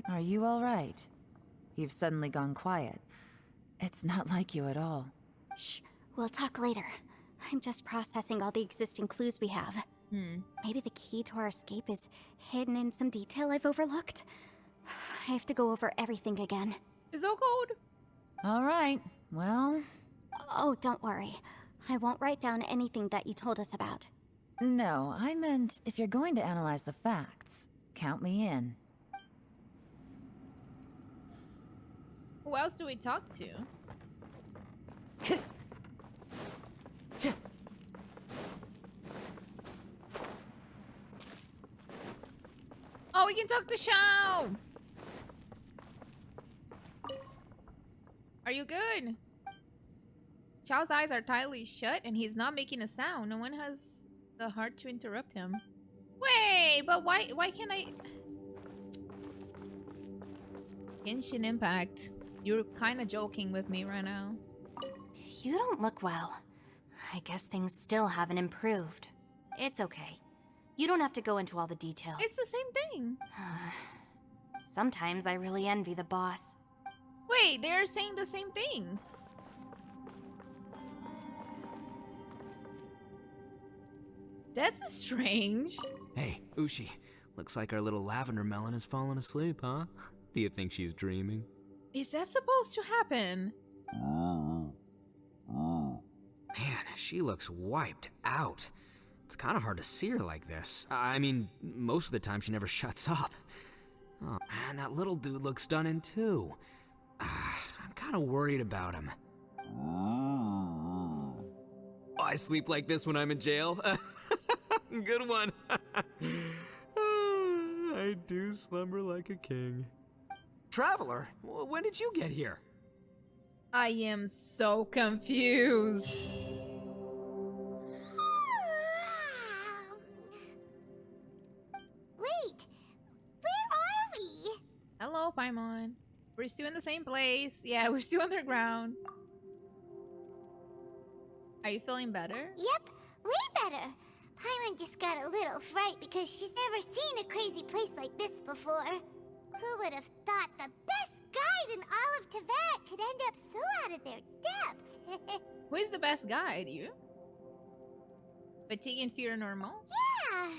Are you all right? You've suddenly gone quiet. It's not like you at all. Shh, we'll talk later. I'm just processing all the existing clues we have. Maybe the key to our escape is hidden in some detail I've overlooked. I have to go over everything again. It's so cold. All right, well... Oh, don't worry. I won't write down anything that you told us about. No, I meant if you're going to analyze the facts, count me in. Who else do we talk to? Oh, we can talk to Xiao! Are you good? Xiao's eyes are tightly shut and he's not making a sound. No one has the heart to interrupt him. Wait, but why can't I... GENSHIN IMPACT. You're kind of joking with me right now. You don't look well. I guess things still haven't improved. It's okay. You don't have to go into all the details. It's the same thing. Sometimes I really envy the boss. Wait, they're saying the same thing. That's strange. Hey, Ushi. Looks like our little lavender melon has fallen asleep, huh? Do you think she's dreaming? Is that supposed to happen? Man, she looks wiped out. It's kind of hard to see her like this. I mean, most of the time she never shuts up. Oh man, that little dude looks stunning too. I'm kind of worried about him. Oh, I sleep like this when I'm in jail? Good one. I do slumber like a king. Traveler, when did you get here? I am so confused. Wait, where are we? Hello, Paimon. We're still in the same place. Yeah, we're still underground. Are you feeling better? Yep, way better. Paimon just got a little fright because she's never seen a crazy place like this before. Who would have thought the best guide in all of Tibet could end up so out of their depth? Who is the best guide? You? Fatigue and fear are normal? Yeah!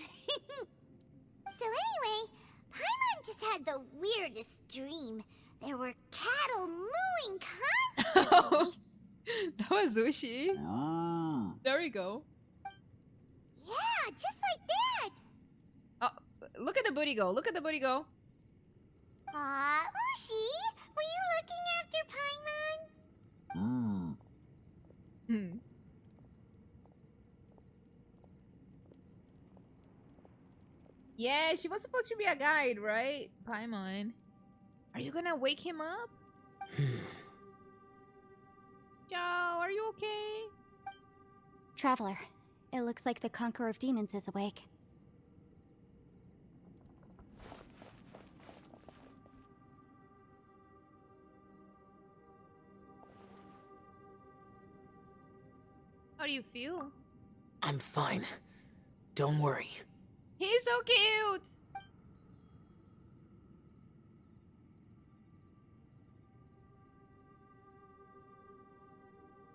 So anyway, Paimon just had the weirdest dream. There were cattle mooing constantly. That was Ushi. There we go. Yeah, just like that. Oh, look at the booty go. Look at the booty go. Ushi, were you looking after Paimon? Yeah, she was supposed to be a guide, right? Paimon. Are you gonna wake him up? Xiao, are you okay? Traveler, it looks like the Conqueror of Demons is awake. How do you feel? I'm fine. Don't worry. He's so cute!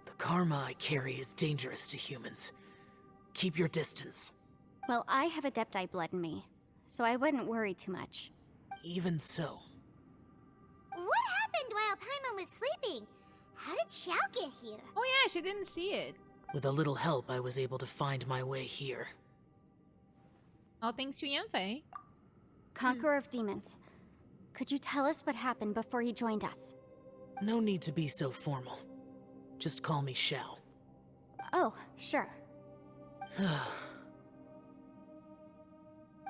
The karma I carry is dangerous to humans. Keep your distance. Well, I have Adepti blood in me, so I wouldn't worry too much. Even so. What happened while Paimon was sleeping? How did Xiao get here? Oh yeah, she didn't see it. With a little help, I was able to find my way here. All thanks to Yanfei. Conqueror of Demons, could you tell us what happened before he joined us? No need to be so formal. Just call me Xiao. Oh, sure.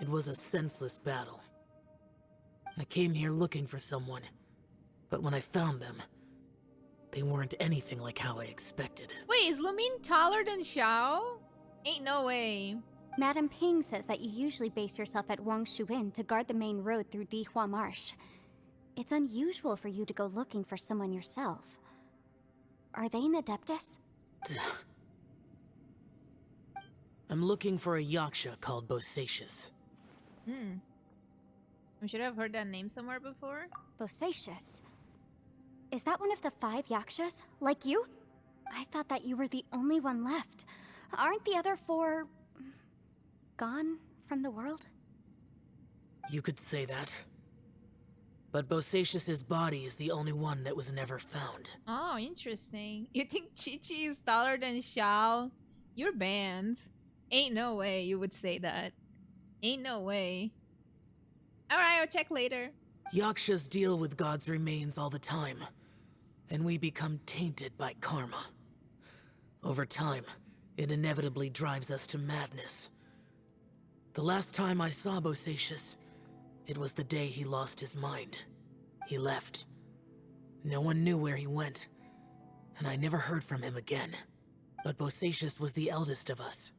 It was a senseless battle. I came here looking for someone, but when I found them, they weren't anything like how I expected. Wait, is Lumine taller than Xiao? Ain't no way. Madame Ping says that you usually base yourself at Wangshuin to guard the main road through Dihua Marsh. It's unusual for you to go looking for someone yourself. Are they an Adeptus? I'm looking for a yaksha called Bosacius. I should have heard that name somewhere before. Bosacius. Is that one of the 5 yakshas? Like you? I thought that you were the only one left. Aren't the other 4... gone from the world? You could say that. But Bosacius's body is the only one that was never found. Oh, interesting. You think Chi-Chi is taller than Xiao? You're banned. Ain't no way you would say that. Ain't no way. Alright, I'll check later. Yakshas deal with God's remains all the time, and we become tainted by karma. Over time, it inevitably drives us to madness. The last time I saw Bosacius, it was the day he lost his mind. He left. No one knew where he went, and I never heard from him again. But Bosacius was the eldest of us.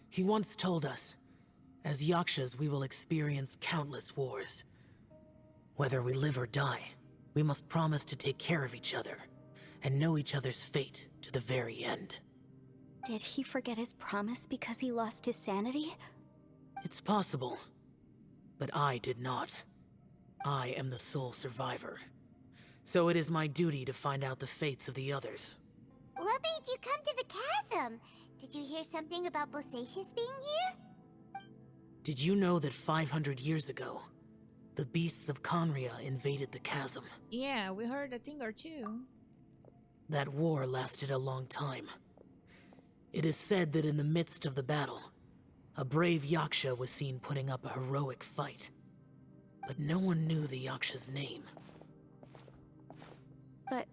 He once told us, as yakshas we will experience countless wars. Whether we live or die, we must promise to take care of each other, and know each other's fate to the very end. Did he forget his promise because he lost his sanity? It's possible, but I did not. I am the sole survivor. So it is my duty to find out the fates of the others. What made you come to the chasm? Did you hear something about Bosacius being here? Did you know that 500 years ago, the beasts of Conria invaded the chasm? Yeah, we heard a thing or two. That war lasted a long time. It is said that in the midst of the battle, a brave yaksha was seen putting up a heroic fight. But no one knew the yaksha's name. But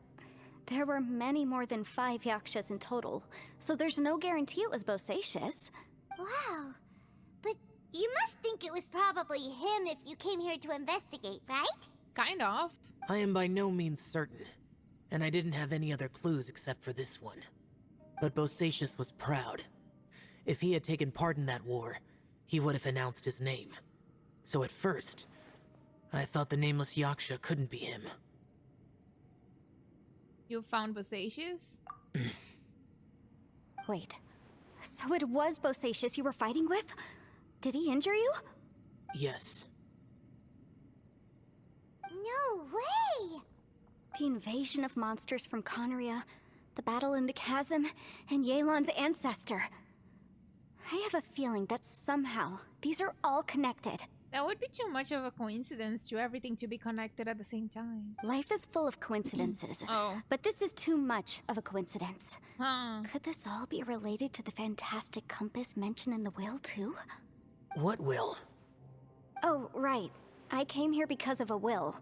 there were many more than 5 yakshas in total, so there's no guarantee it was Bosacius. Wow. But you must think it was probably him if you came here to investigate, right? Kind of. I am by no means certain, and I didn't have any other clues except for this one. But Bosacius was proud. If he had taken part in that war, he would have announced his name. So at first, I thought the nameless yaksha couldn't be him. You found Bosacius? Wait, so it was Bosacius you were fighting with? Did he injure you? Yes. No way! The invasion of monsters from Conria, the battle in the chasm, and Yelan's ancestor. I have a feeling that somehow these are all connected. That would be too much of a coincidence to everything to be connected at the same time. Life is full of coincidences. Oh. But this is too much of a coincidence. Huh. Could this all be related to the fantastic compass mentioned in the will, too? What will? Oh, right. I came here because of a will.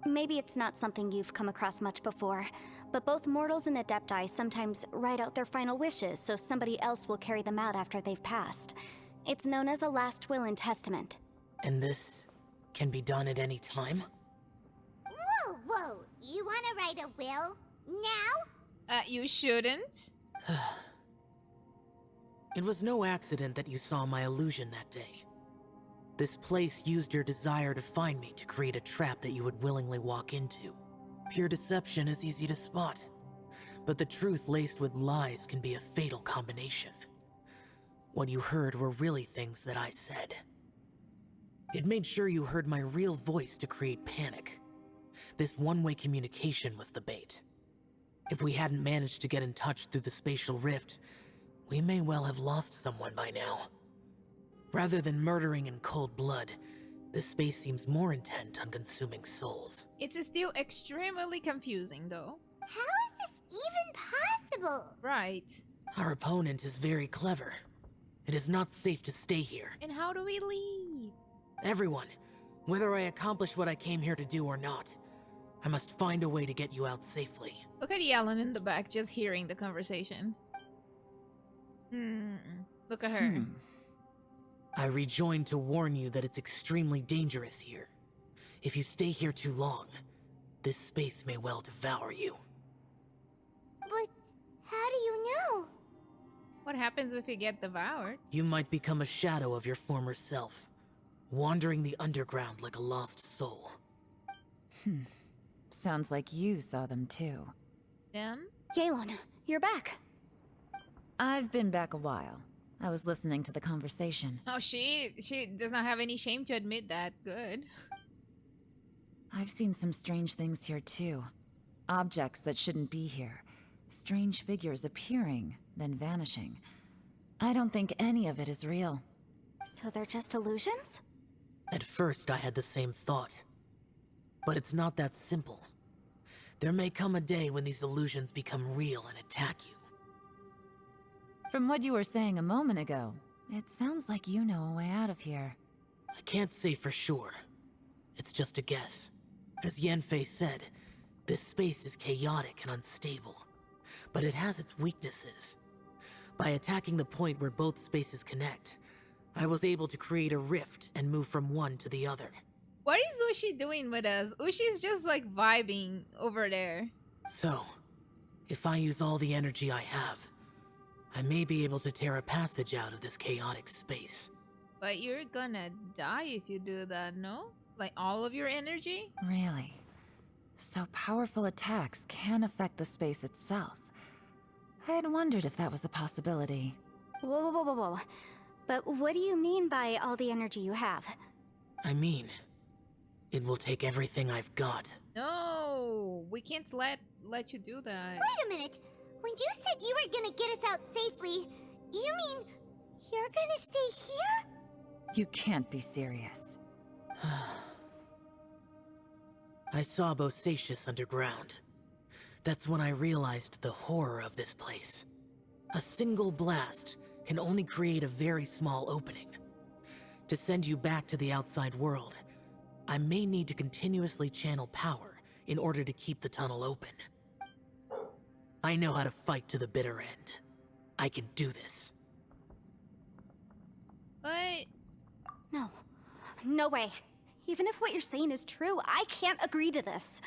Maybe it's not something you've come across much before, but both mortals and adepti sometimes write out their final wishes so somebody else will carry them out after they've passed. It's known as a last will and testament. And this can be done at any time? Whoa, whoa. You want to write a will? Now? You shouldn't. It was no accident that you saw my illusion that day. This place used your desire to find me to create a trap that you would willingly walk into. Pure deception is easy to spot, but the truth laced with lies can be a fatal combination. What you heard were really things that I said. It made sure you heard my real voice to create panic. This one-way communication was the bait. If we hadn't managed to get in touch through the spatial rift, we may well have lost someone by now. Rather than murdering in cold blood, this space seems more intent on consuming souls. It's still extremely confusing, though. How is this even possible? Right. Our opponent is very clever. It is not safe to stay here. And how do we leave? Everyone, whether I accomplish what I came here to do or not, I must find a way to get you out safely. Look at Yelan in the back, just hearing the conversation. Look at her. I rejoined to warn you that it's extremely dangerous here. If you stay here too long, this space may well devour you. But how do you know? What happens if you get devoured? You might become a shadow of your former self, wandering the underground like a lost soul. Sounds like you saw them too. Them? Yelan, you're back. I've been back a while. I was listening to the conversation. Oh, she does not have any shame to admit that. Good. I've seen some strange things here too. Objects that shouldn't be here. Strange figures appearing, then vanishing. I don't think any of it is real. So they're just illusions? At first, I had the same thought. But it's not that simple. There may come a day when these illusions become real and attack you. From what you were saying a moment ago, it sounds like you know a way out of here. I can't say for sure. It's just a guess. As Yanfei said, this space is chaotic and unstable. But it has its weaknesses. By attacking the point where both spaces connect, I was able to create a rift and move from one to the other. What is Ushi doing with us? Ushi's just like vibing over there. So, if I use all the energy I have, I may be able to tear a passage out of this chaotic space. But you're gonna die if you do that, no? Like all of your energy? Really? So powerful attacks can affect the space itself. I had wondered if that was a possibility. Whoa, whoa, whoa, whoa. But what do you mean by all the energy you have? I mean, it will take everything I've got. No, we can't let you do that. Wait a minute. When you said you were gonna get us out safely, you mean you're gonna stay here? You can't be serious. I saw Bosacius underground. That's when I realized the horror of this place. A single blast can only create a very small opening. To send you back to the outside world, I may need to continuously channel power in order to keep the tunnel open. I know how to fight to the bitter end. I can do this. But No. No way. Even if what you're saying is true, I can't agree to this.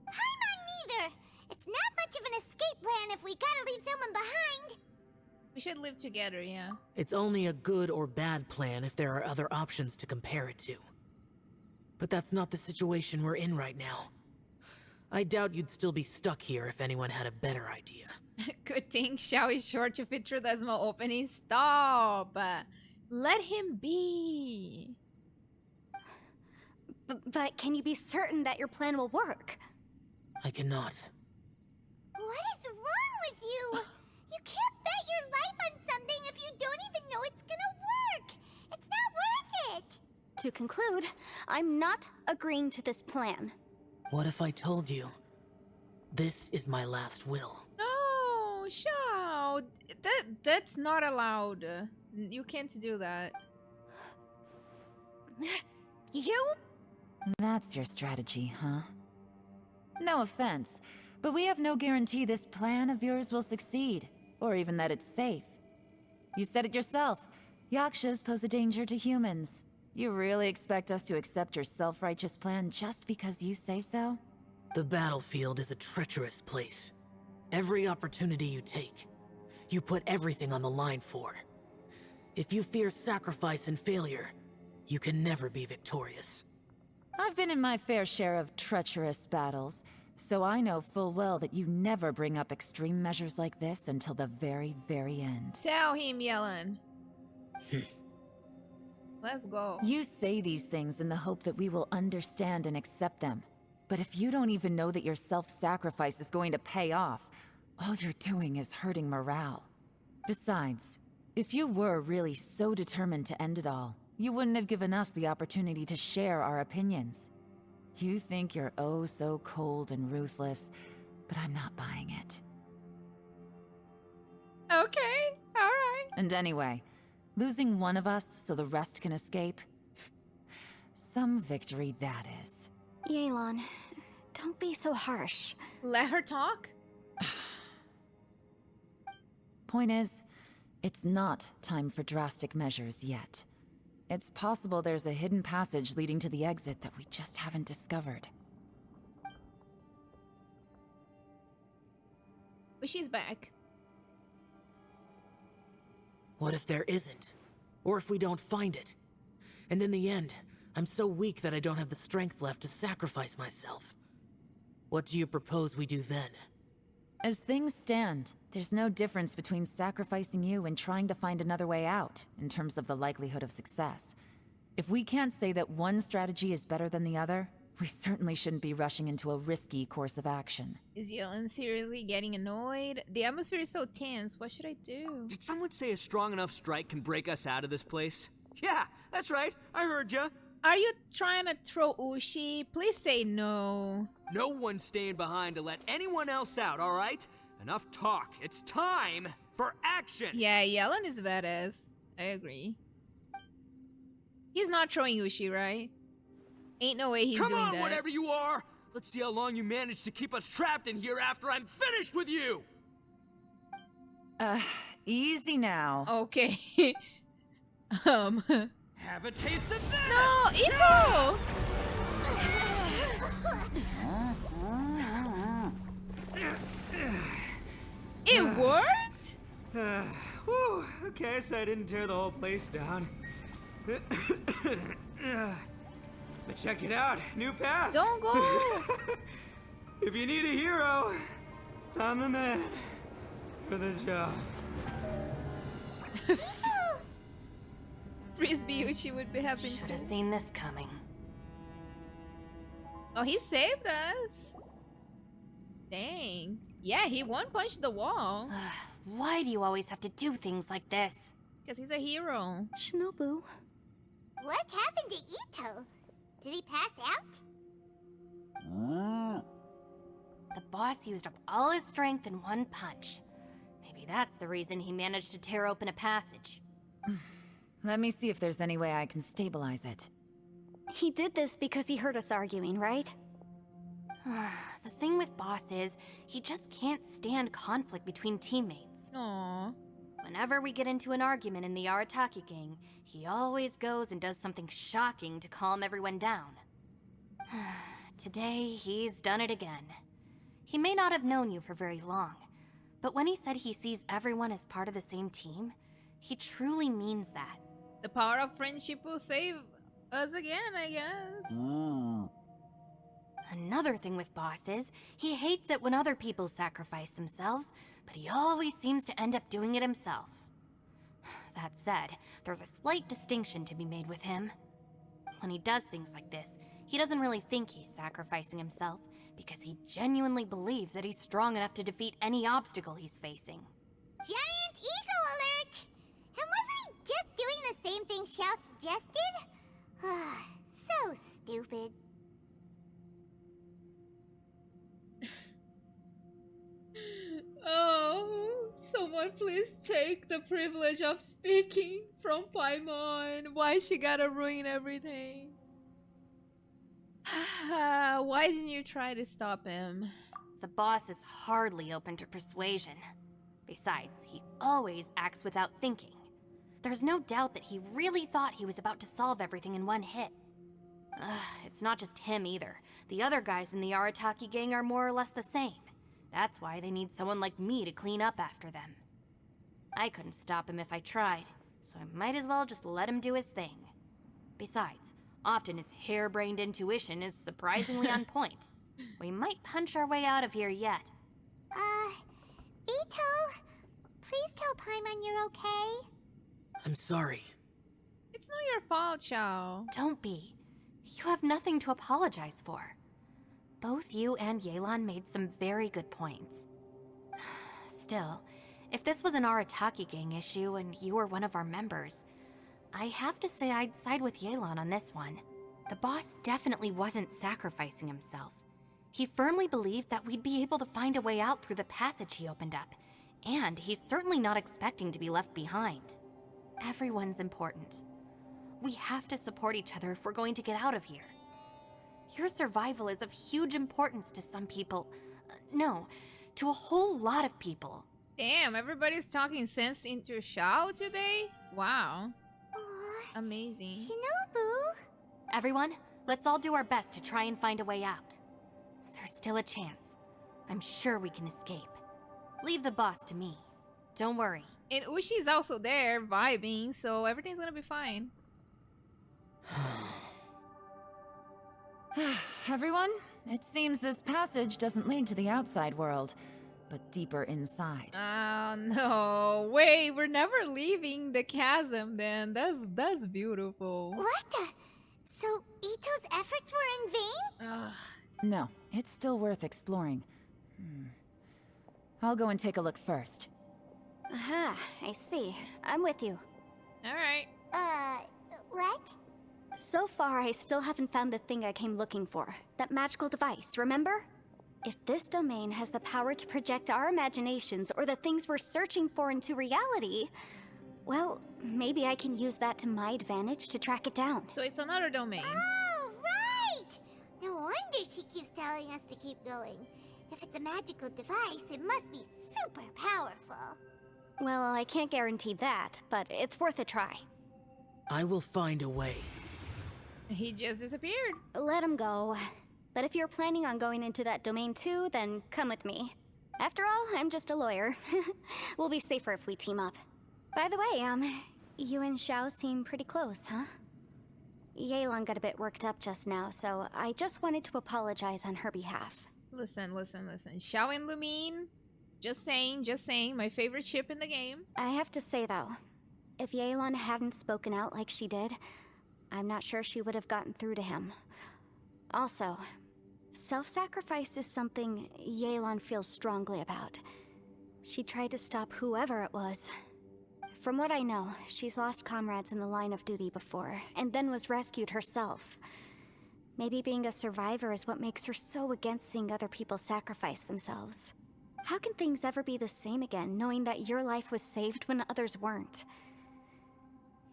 I'm on neither. It's not much of an escape plan if we gotta leave someone behind. we should live together, yeah. It's only a good or bad plan if there are other options to compare it to. But that's not the situation we're in right now. I doubt you'd still be stuck here if anyone had a better idea. Good thing Xiao is sure to fit through the small opening. Stop! Let him be. But can you be certain that your plan will work? I cannot. What is wrong with you? You can't bet your life on something if you don't even know it's gonna work. It's not worth it. To conclude, I'm not agreeing to this plan. What if I told you? This is my last will. No, Xiao. That's not allowed. You can't do that. You? That's your strategy, huh? No offense, but we have no guarantee this plan of yours will succeed, or even that it's safe. You said it yourself. Yakshas pose a danger to humans. You really expect us to accept your self-righteous plan just because you say so? The battlefield is a treacherous place. Every opportunity you take, you put everything on the line for. If you fear sacrifice and failure, you can never be victorious. I've been in my fair share of treacherous battles, so I know full well that you never bring up extreme measures like this until the very, very end. Tell him, Yelan. Let's go. You say these things in the hope that we will understand and accept them. But if you don't even know that your self-sacrifice is going to pay off, all you're doing is hurting morale. Besides, if you were really so determined to end it all, you wouldn't have given us the opportunity to share our opinions. You think you're oh so cold and ruthless, but I'm not buying it. Okay, alright. And anyway, losing one of us so the rest can escape? Some victory that is. Yelan, don't be so harsh. Let her talk? Point is, it's not time for drastic measures yet. It's possible there's a hidden passage leading to the exit that we just haven't discovered. But she's back. What if there isn't? Or if we don't find it? And in the end, I'm so weak that I don't have the strength left to sacrifice myself. What do you propose we do then? As things stand, there's no difference between sacrificing you and trying to find another way out, in terms of the likelihood of success. If we can't say that one strategy is better than the other, we certainly shouldn't be rushing into a risky course of action. Is Yelan seriously getting annoyed? The atmosphere is so tense. What should I do? Did someone say a strong enough strike can break us out of this place? Yeah, that's right. I heard ya. Are you trying to throw Ushi? Please say no. No one's staying behind to let anyone else out, all right? Enough talk. It's time for action. Yeah, Yelan is badass. I agree. He's not throwing Ushi, right? Ain't no way he's Come doing on, that. whatever you are. Let's see how long you manage to keep us trapped in here after I'm finished with you. Easy now. Okay. Have a taste of this. No, Itto! It worked? Whew, okay, so I didn't tear the whole place down. But check it out, new path. Don't go. If you need a hero, I'm the man for the job. Frisbee Uchi would be happy. Should have seen this coming. Oh, he saved us. Dang. Yeah, he one-punched the wall. Why do you always have to do things like this? Because he's a hero. Shinobu. What happened to Itto? Did he pass out? The boss used up all his strength in one punch. Maybe that's the reason he managed to tear open a passage. Let me see if there's any way I can stabilize it. He did this because he heard us arguing, right? The thing with Boss is, he just can't stand conflict between teammates. Aww. Whenever we get into an argument in the Arataki gang, he always goes and does something shocking to calm everyone down. Today, he's done it again. He may not have known you for very long, but when he said he sees everyone as part of the same team, he truly means that. The power of friendship will save us again, I guess. Another thing with Boss is, he hates it when other people sacrifice themselves, but he always seems to end up doing it himself. That said, there's a slight distinction to be made with him. When he does things like this, he doesn't really think he's sacrificing himself, because he genuinely believes that he's strong enough to defeat any obstacle he's facing. Giant ego alert! And wasn't he just doing the same thing Xiao suggested? So stupid. Oh, someone please take the privilege of speaking from Paimon. Why she gotta ruin everything? Why didn't you try to stop him? The boss is hardly open to persuasion. Besides, he always acts without thinking. There's no doubt that he really thought he was about to solve everything in one hit. It's not just him either. The other guys in the Arataki gang are more or less the same. That's why they need someone like me to clean up after them. I couldn't stop him if I tried, so I might as well just let him do his thing. Besides, often his harebrained intuition is surprisingly on point. We might punch our way out of here yet. Itto, please tell Paimon you're okay. I'm sorry. It's not your fault, Xiao. Don't be. You have nothing to apologize for. Both you and Yelan made some very good points. Still, if this was an Arataki gang issue and you were one of our members, I have to say I'd side with Yelan on this one. The boss definitely wasn't sacrificing himself. He firmly believed that we'd be able to find a way out through the passage he opened up, and he's certainly not expecting to be left behind. Everyone's important. We have to support each other if we're going to get out of here. Your survival is of huge importance to some people. No, to a whole lot of people. Damn, everybody's talking sense into Xiao today? Wow. Aw, Amazing. Shinobu? Everyone, let's all do our best to try and find a way out. There's still a chance. I'm sure we can escape. Leave the boss to me. Don't worry. And Ushi's also there, vibing, so everything's gonna be fine. Everyone, it seems this passage doesn't lead to the outside world. but deeper inside. Oh no! Wait, we're never leaving the chasm. Then that's beautiful. What the? So Itto's efforts were in vain? Ugh. No, it's still worth exploring. I'll go and take a look first. Aha, I see. I'm with you. All right. What? So far, I still haven't found the thing I came looking for. That magical device, remember? If this domain has the power to project our imaginations or the things we're searching for into reality, well, maybe I can use that to my advantage to track it down. So it's another domain. Oh, right! No wonder she keeps telling us to keep going. If it's a magical device, it must be super powerful. Well, I can't guarantee that, but it's worth a try. I will find a way. He just disappeared. Let him go. But if you're planning on going into that domain too, then come with me. After all, I'm just a lawyer. We'll be safer if we team up. By the way, you and Xiao seem pretty close, huh? Yelan got a bit worked up just now, so I just wanted to apologize on her behalf. Listen. Xiao and Lumine. Just saying, my favorite ship in the game. I have to say though, if Yelan hadn't spoken out like she did, I'm not sure she would have gotten through to him. Also, self-sacrifice is something Yelan feels strongly about. She tried to stop whoever it was. From what I know, she's lost comrades in the line of duty before, and then was rescued herself. Maybe being a survivor is what makes her so against seeing other people sacrifice themselves. How can things ever be the same again, knowing that your life was saved when others weren't?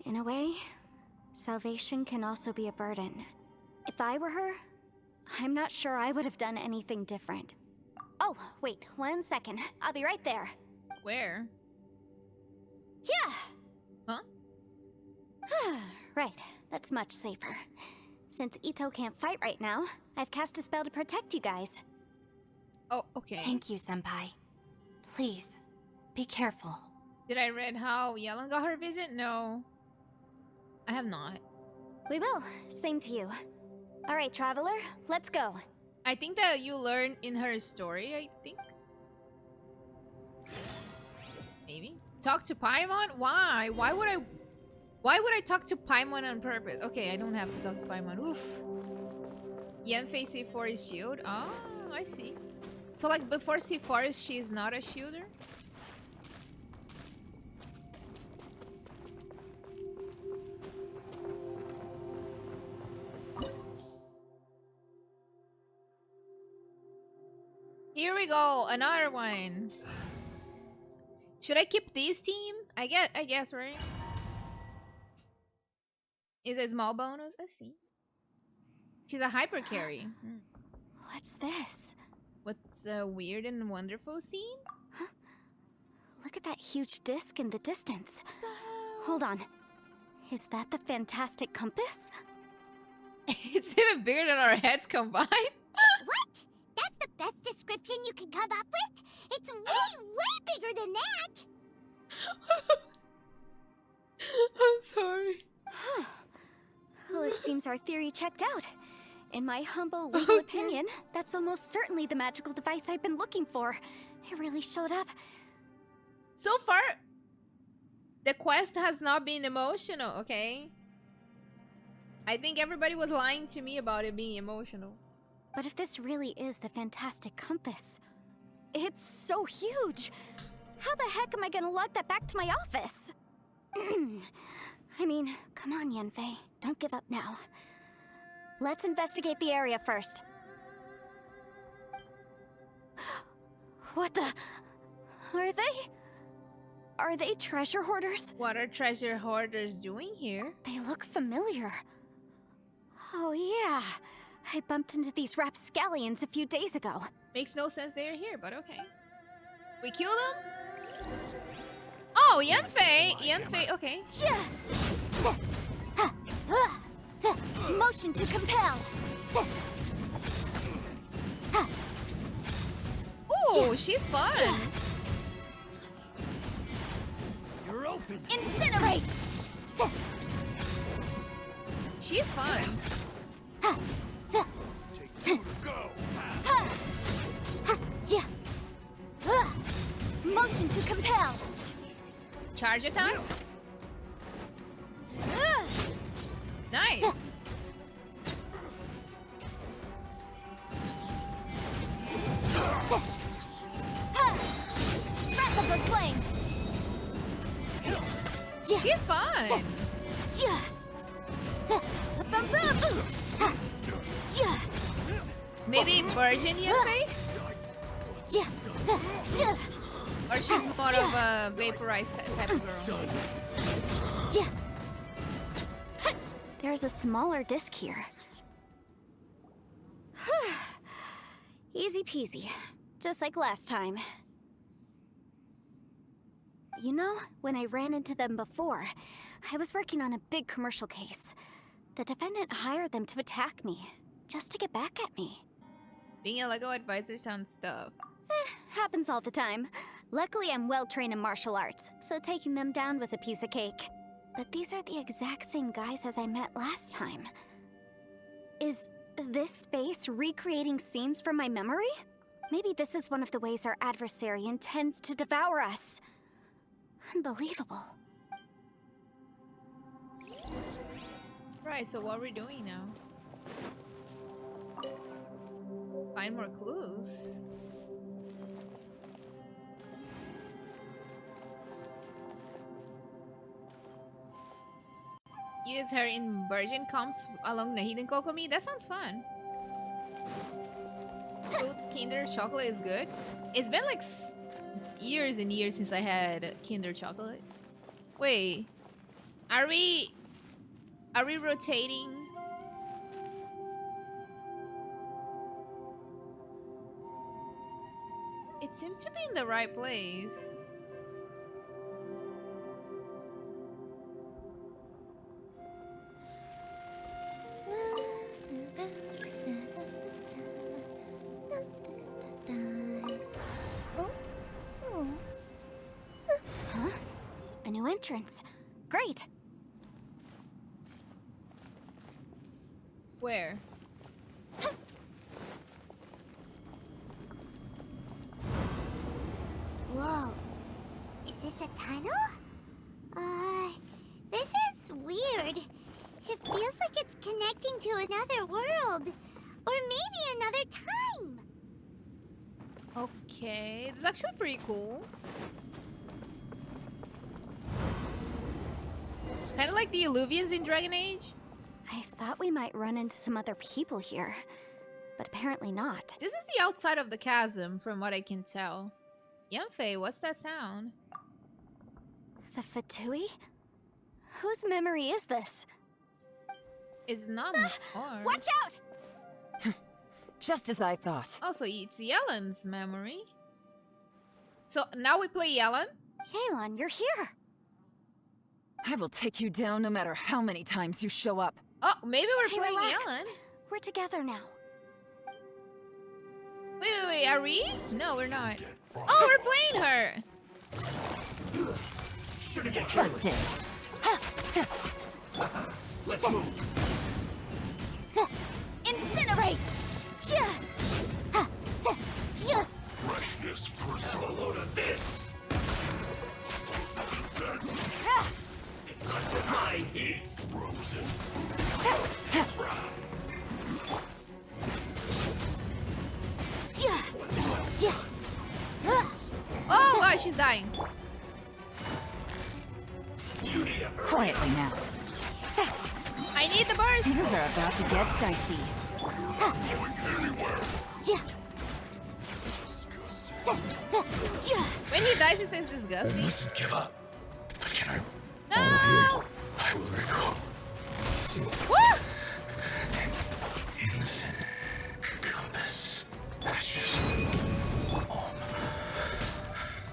In a way, salvation can also be a burden. If I were her, I'm not sure I would have done anything different. Oh, wait, 1 second. I'll be right there. Where? Yeah! Huh? Right, that's much safer. Since Itto can't fight right now, I've cast a spell to protect you guys. Oh, okay. Thank you, Senpai. Please, be careful. Did I read how Yelan got her visit? No. I have not. We will. Same to you. Alright, traveler, let's go. I think that you learned in her story, I think. Maybe. Talk to Paimon? Why? Why would I talk to Paimon on purpose? Okay, I don't have to talk to Paimon. Oof. Yanfei C4 is shield? Oh, I see. So like before C4, she's not a shielder? Here we go, another one. Should I keep this team? I guess, right? Is it a small bonus? I see. She's a hyper carry. What's this? What's a weird and wonderful scene? Huh? Look at that huge disc in the distance. Hold on. Is that the fantastic compass? It's even bigger than our heads combined. What? That's the best description you can come up with? It's way bigger than that! I'm sorry. Huh. Well, it seems our theory checked out. In my humble legal opinion, that's almost certainly the magical device I've been looking for. It really showed up. So far, the quest has not been emotional, okay? I think everybody was lying to me about it being emotional. But if this really is the fantastic compass, it's so huge! How the heck am I gonna lug that back to my office? I mean, come on, Yanfei. Don't give up now. Let's investigate the area first. What the... Are they treasure hoarders? What are treasure hoarders doing here? They look familiar. Oh yeah, I bumped into these rapscallions a few days ago. Makes no sense they're here, but okay. We kill them? Oh, Yanfei, okay. Motion to compel. Ooh, she's fun. You're open. Incinerate. She's fun. Take two to go. Charge attack. Nice. Breath of flame. She's fun. Maybe virgin Yanfei? Or she's more of a vaporized type of girl? There's a smaller disc here. Easy peasy. Just like last time. You know, when I ran into them before, I was working on a big commercial case. The defendant hired them to attack me, just to get back at me. Being a Lego advisor sounds tough. Happens all the time. Luckily, I'm well trained in martial arts, so taking them down was a piece of cake. But these are the exact same guys as I met last time. Is this space recreating scenes from my memory? Maybe this is one of the ways our adversary intends to devour us. Unbelievable. Right, so what are we doing now? Find more clues. Use her in virgin comps along the hidden Kokomi? That sounds fun. Food Kinder chocolate is good. It's been like years and years since I had Kinder chocolate. Wait, are we rotating? It seems to be in the right place. Huh? A new entrance. Great. Where? Whoa. Is this a tunnel? This is weird. It feels like it's connecting to another world. Or maybe another time. Okay, this is actually pretty cool. Kind of like the Illuvians in Dragon Age. I thought we might run into some other people here, but apparently not. This is the outside of the chasm, from what I can tell. Yanfei, what's that sound? The Fatui? Whose memory is this? It's not ours. Watch out! Just as I thought. Also, it's Yelan's memory. So now we play Yelan? Yelan, you're here. I will take you down no matter how many times you show up. Oh, maybe we're Hey, playing relax. Yelan. We're together now. Wait, are we? No, we're not. Oh, we're playing her! Busted. Let's move. Incinerate! Freshness, push a load of this. It's my heat. Frozen food. Oh god, she's dying. You need a Quietly now. I need the burst! Things are about to get dicey. going anywhere. When he dies, he says disgusting. Mustn't give up. But can I? No! I will recall. See Woo! an infinite compass. Ashes.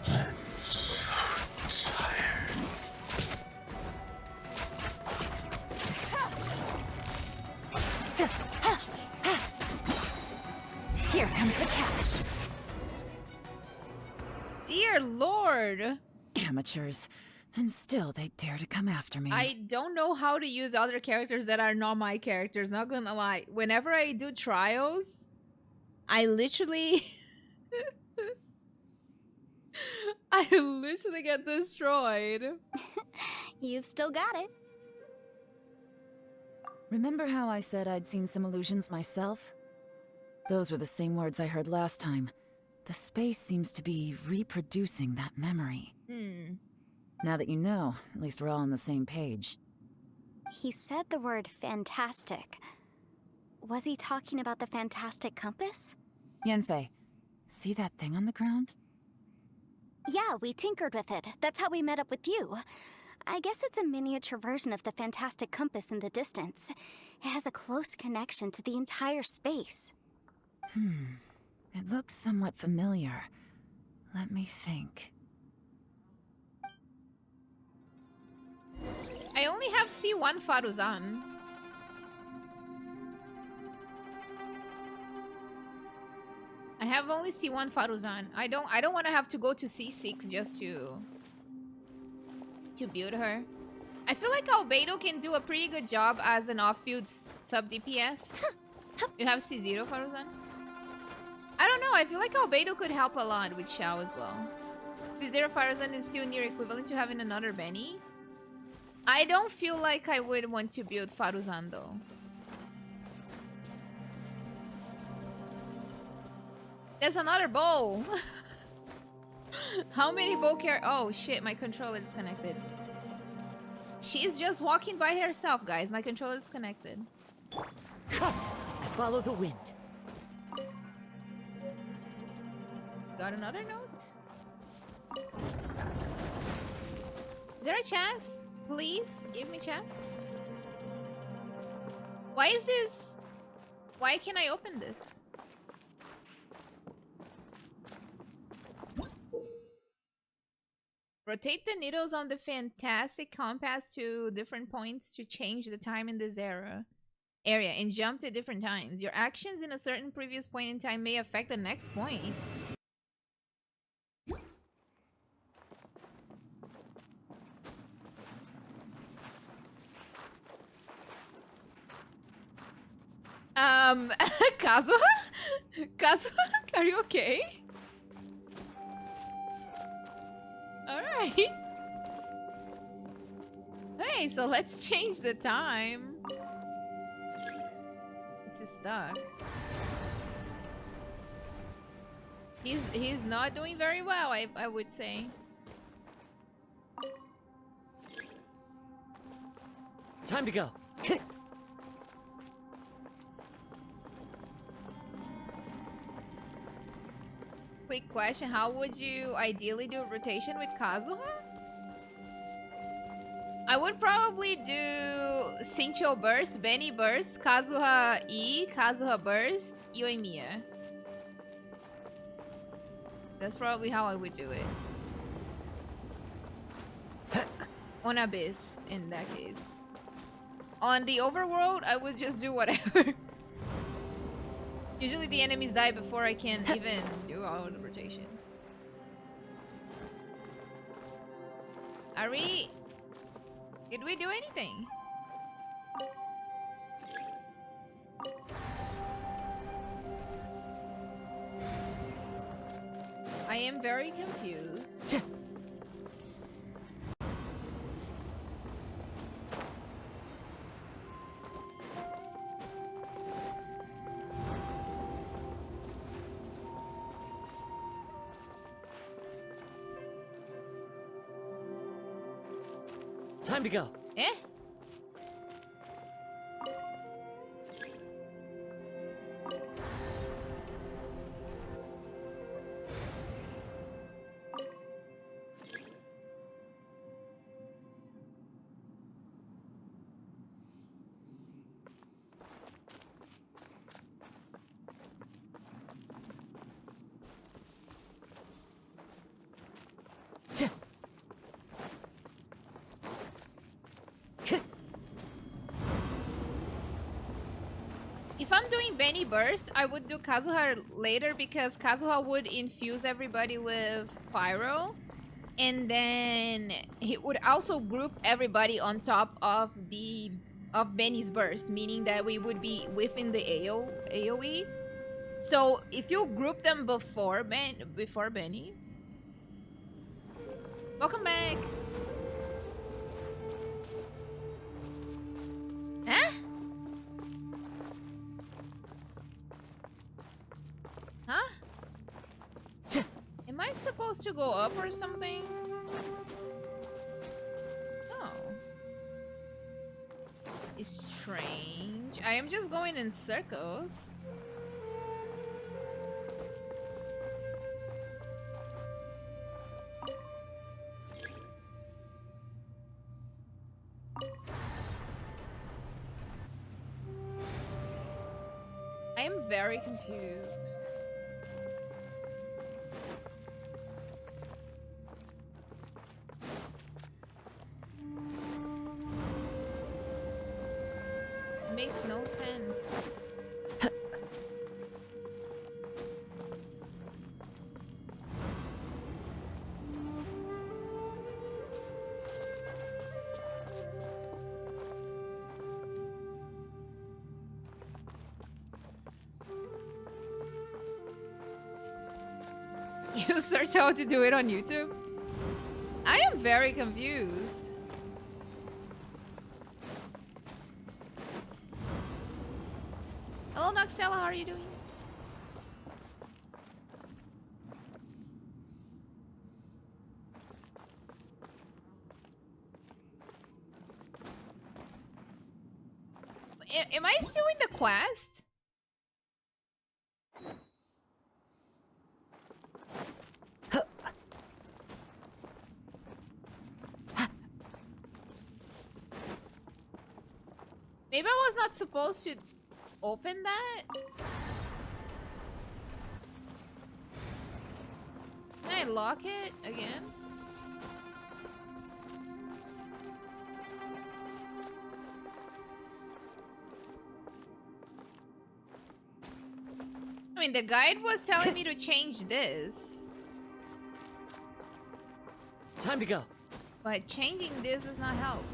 I'm so tired. Here comes the cash. Dear lord. Amateurs. And still they dare to come after me. I don't know how to use other characters that are not my characters, not gonna lie. Whenever I do trials, I literally I literally get destroyed. You've still got it. Remember how I said I'd seen some illusions myself? Those were the same words I heard last time. The space seems to be reproducing that memory. Now that you know, at least we're all on the same page. He said the word fantastic. Was he talking about the fantastic compass? Yanfei, see that thing on the ground? Yeah, we tinkered with it. That's how we met up with you. I guess it's a miniature version of the fantastic compass in the distance. It has a close connection to the entire space. It looks somewhat familiar. Let me think. I only have C1 Faruzan. I have only C1 Faruzan. I don't want to have to go to C6 just to build her. I feel like Albedo can do a pretty good job as an off-field sub DPS. You have C0 Faruzan? I don't know, I feel like Albedo could help a lot with Xiao as well. C0 Faruzan is still near equivalent to having another Benny. I don't feel like I would want to build Faruzan though. There's another bow! How many bow Oh shit, my controller is connected. She's just walking by herself, guys. My controller is connected. I follow the wind. Got another note? Is there a chance? Please, give me chance. Why is this? Why can't I open this? Rotate the needles on the fantastic compass to different points to change the time in this area and jump to different times. Your actions in a certain previous point in time may affect the next point. Kazuha? Kazuha, are you okay? Alright. Hey, so let's change the time. It's stuck. He's not doing very well, I would say. Time to go. Quick question, how would you ideally do rotation with Kazuha? I would probably do Sincho Burst, Benny Burst, Kazuha E, Kazuha Burst, Yoimiya. That's probably how I would do it. On Abyss, in that case. On the overworld, I would just do whatever. Usually the enemies die before I can even do all the rotations. Are we... Did we do anything? I am very confused. Time to go. Eh? If I'm doing Benny Burst, I would do Kazuha later because Kazuha would infuse everybody with Pyro. And then he would also group everybody on top of Benny's burst, meaning that we would be within the AoE. So if you group them before Benny, Welcome back. Huh? Huh? Am I supposed to go up or something? No. It's strange. I am just going in circles. I am very confused. This makes no sense. You search how to do it on YouTube? I am very confused. Hello, Noxella, how are you doing? Am I still in the quest? Maybe I was not supposed to open that? Can I lock it again? I mean, the guide was telling me to change this. Time to go. But changing this does not help.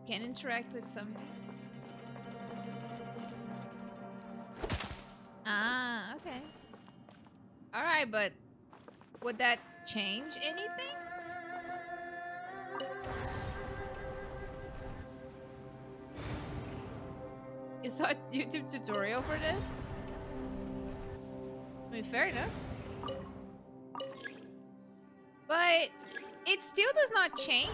Can interact with something. Ah, okay. Alright, but would that change anything? You saw a YouTube tutorial for this? I mean, fair enough. But it still does not change.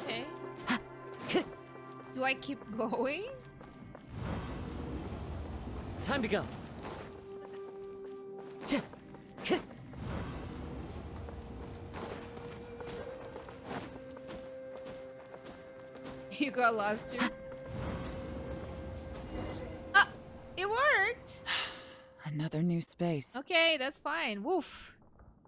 Okay. Do I keep going? Time to go. You got lost, you. Ah, it worked. Another new space. Okay, that's fine. Woof.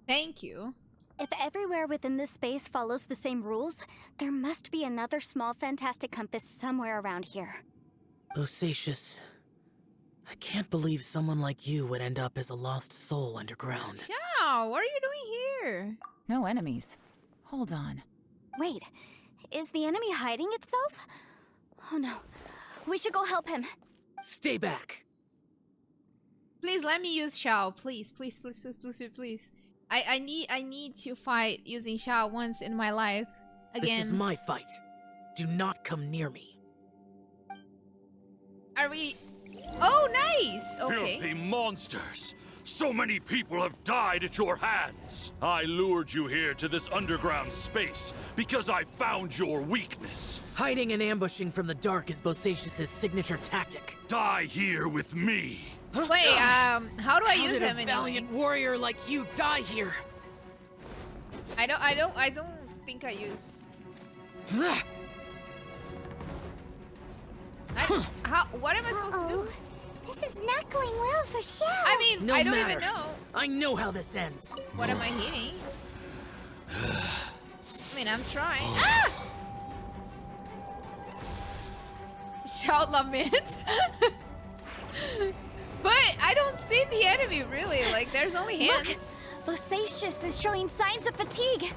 Thank you. If everywhere within this space follows the same rules, there must be another small fantastic compass somewhere around here. Bosacius, I can't believe someone like you would end up as a lost soul underground. Xiao, what are you doing here? No enemies. Hold on. Wait, is the enemy hiding itself? Oh no, we should go help him. Stay back. Please let me use Xiao. Please, please, please, please, please, please, please. I need to fight using Xiao once in my life. Again. This is my fight. Do not come near me. Are we... Oh, nice! Okay. Filthy monsters! So many people have died at your hands! I lured you here to this underground space because I found your weakness. Hiding and ambushing from the dark is Bosacius' signature tactic. Die here with me! Huh? Wait, how do I use did him a anyway? valiant warrior like you die here? I don't think I use... What am I supposed to do? This is not going well for Xiao. I mean, No I don't matter. even know. I know how this ends. What am I hitting? I mean, I'm trying. Ah! Shout lament. But I don't see the enemy really. Like, there's only hands. Look! Bosacius is showing signs of fatigue.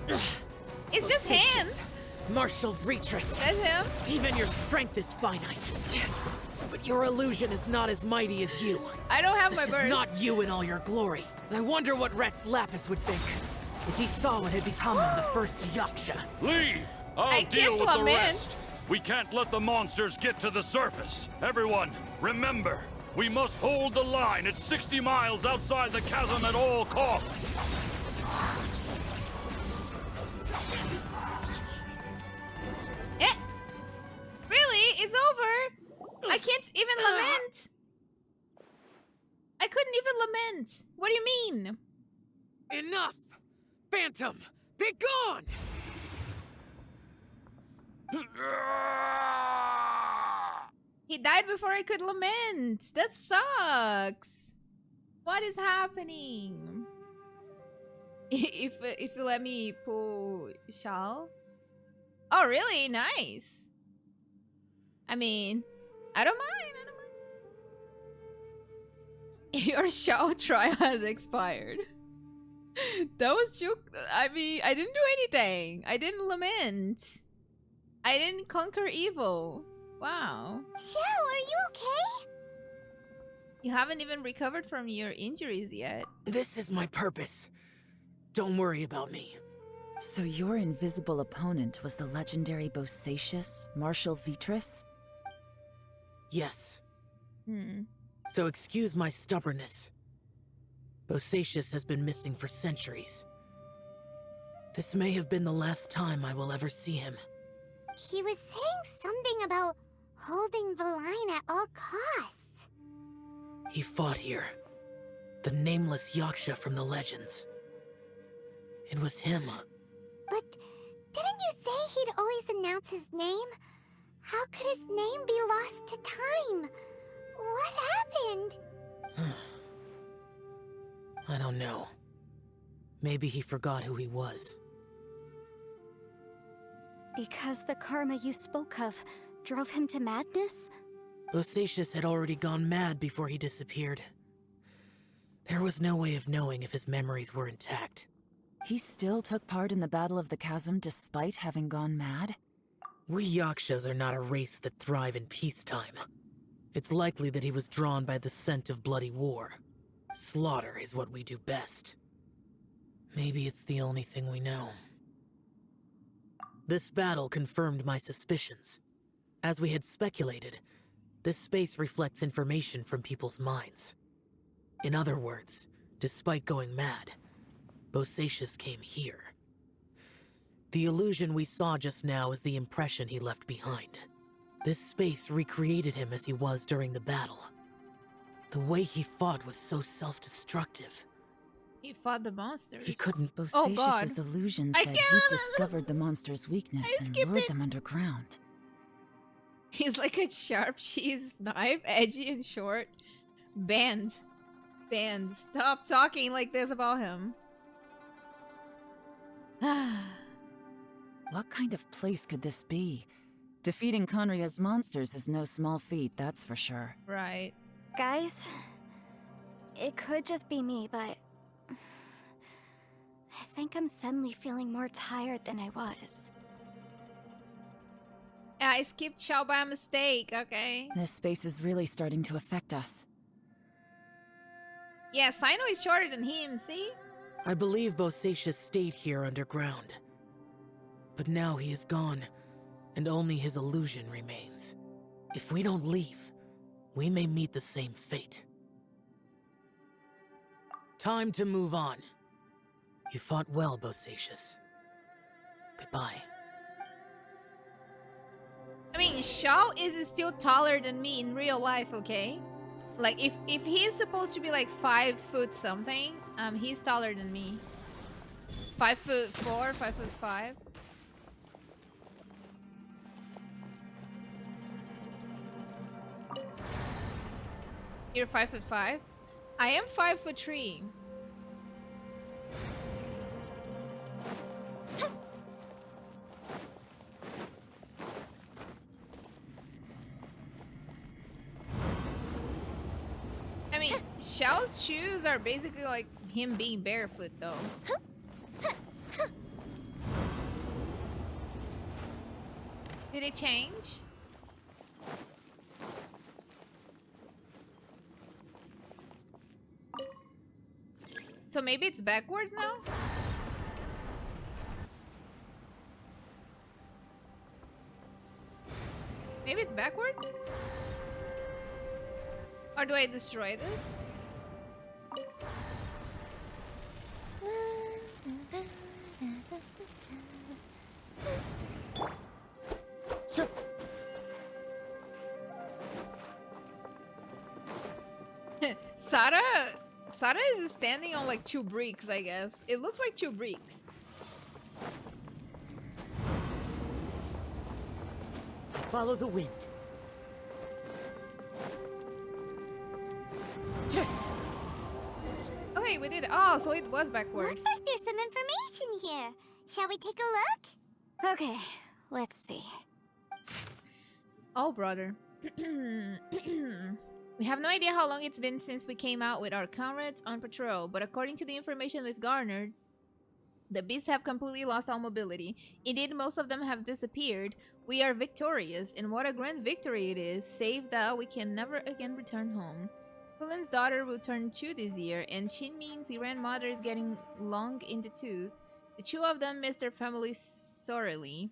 It's just hands. Martial Retris. That's him. Even your strength is finite. But your illusion is not as mighty as you. I don't have my This burst. is not you in all your glory. I wonder what Rex Lapis would think if he saw what had become of the first yaksha. Leave! I'll I deal can't with the lament. rest. We can't let the monsters get to the surface. Everyone, remember, we must hold the line at 60 miles outside the chasm at all costs. Eh? Really? It's over? I can't even lament. I couldn't even lament. What do you mean? Enough! Phantom, be gone! He died before I could lament. That sucks. What is happening? If you let me pull Xiao. Oh, really? Nice. I mean, I don't mind. Your Xiao trial has expired. That was joke. I mean, I didn't do anything. I didn't lament. I didn't conquer evil. Wow. Xiao, are you okay? You haven't even recovered from your injuries yet. This is my purpose. Don't worry about me. So your invisible opponent was the legendary Bosacius, Martial Vitris? Yes. Hmm. So excuse my stubbornness. Bosacius has been missing for centuries. This may have been the last time I will ever see him. He was saying something about holding the line at all costs. He fought here. The nameless yaksha from the legends. It was him. But didn't you say he'd always announce his name? How could his name be lost to time? What happened? I don't know. Maybe he forgot who he was. Because the karma you spoke of drove him to madness? Bosacius had already gone mad before he disappeared. There was no way of knowing if his memories were intact. He still took part in the Battle of the Chasm despite having gone mad? We yakshas are not a race that thrive in peacetime. It's likely that he was drawn by the scent of bloody war. Slaughter is what we do best. Maybe it's the only thing we know. This battle confirmed my suspicions. As we had speculated, this space reflects information from people's minds. In other words, despite going mad, Bosacius came here. The illusion we saw just now is the impression he left behind. This space recreated him as he was during the battle. The way he fought was so self-destructive. He fought the monsters. He couldn't... Oh, God. Bosacius' illusion I said can't- he discovered the monster's weakness I and skipped lured it. them underground. He's like a sharp cheese knife, edgy and short. Banned. Banned. Stop talking like this about him. What kind of place could this be? Defeating Conria's monsters is no small feat, that's for sure. Right. Guys, it could just be me, but I think I'm suddenly feeling more tired than I was. Yeah, I skipped Xiao by mistake, okay? This space is really starting to affect us. Yeah, Sino is shorter than him, see? I believe Bosacius stayed here underground. But now he is gone, and only his illusion remains. If we don't leave, we may meet the same fate. Time to move on. You fought well, Bosacius. Goodbye. I mean, Xiao is still taller than me in real life, okay? Like, if he's supposed to be like 5 foot something, he's taller than me. 5'4", 5'5". You're 5'5". I am 5'3". I mean, Xiao's shoes are basically like him being barefoot, though. Did it change? So maybe it's backwards now? Maybe it's backwards? Or do I destroy this? Sara is standing on like 2 bricks, I guess. It looks like 2 bricks. Follow the wind. Okay, we did it. Oh, so it was backwards. Looks like there's some information here. Shall we take a look? Okay, let's see. Oh, brother. We have no idea how long it's been since we came out with our comrades on patrol, but according to the information we've garnered, the beasts have completely lost all mobility. Indeed, most of them have disappeared. We are victorious, and what a grand victory it is, save that we can never again return home. Kulin's daughter will turn 2 this year, and Shinmin's grandmother is getting long in the tooth. The 2 of them miss their families sorely.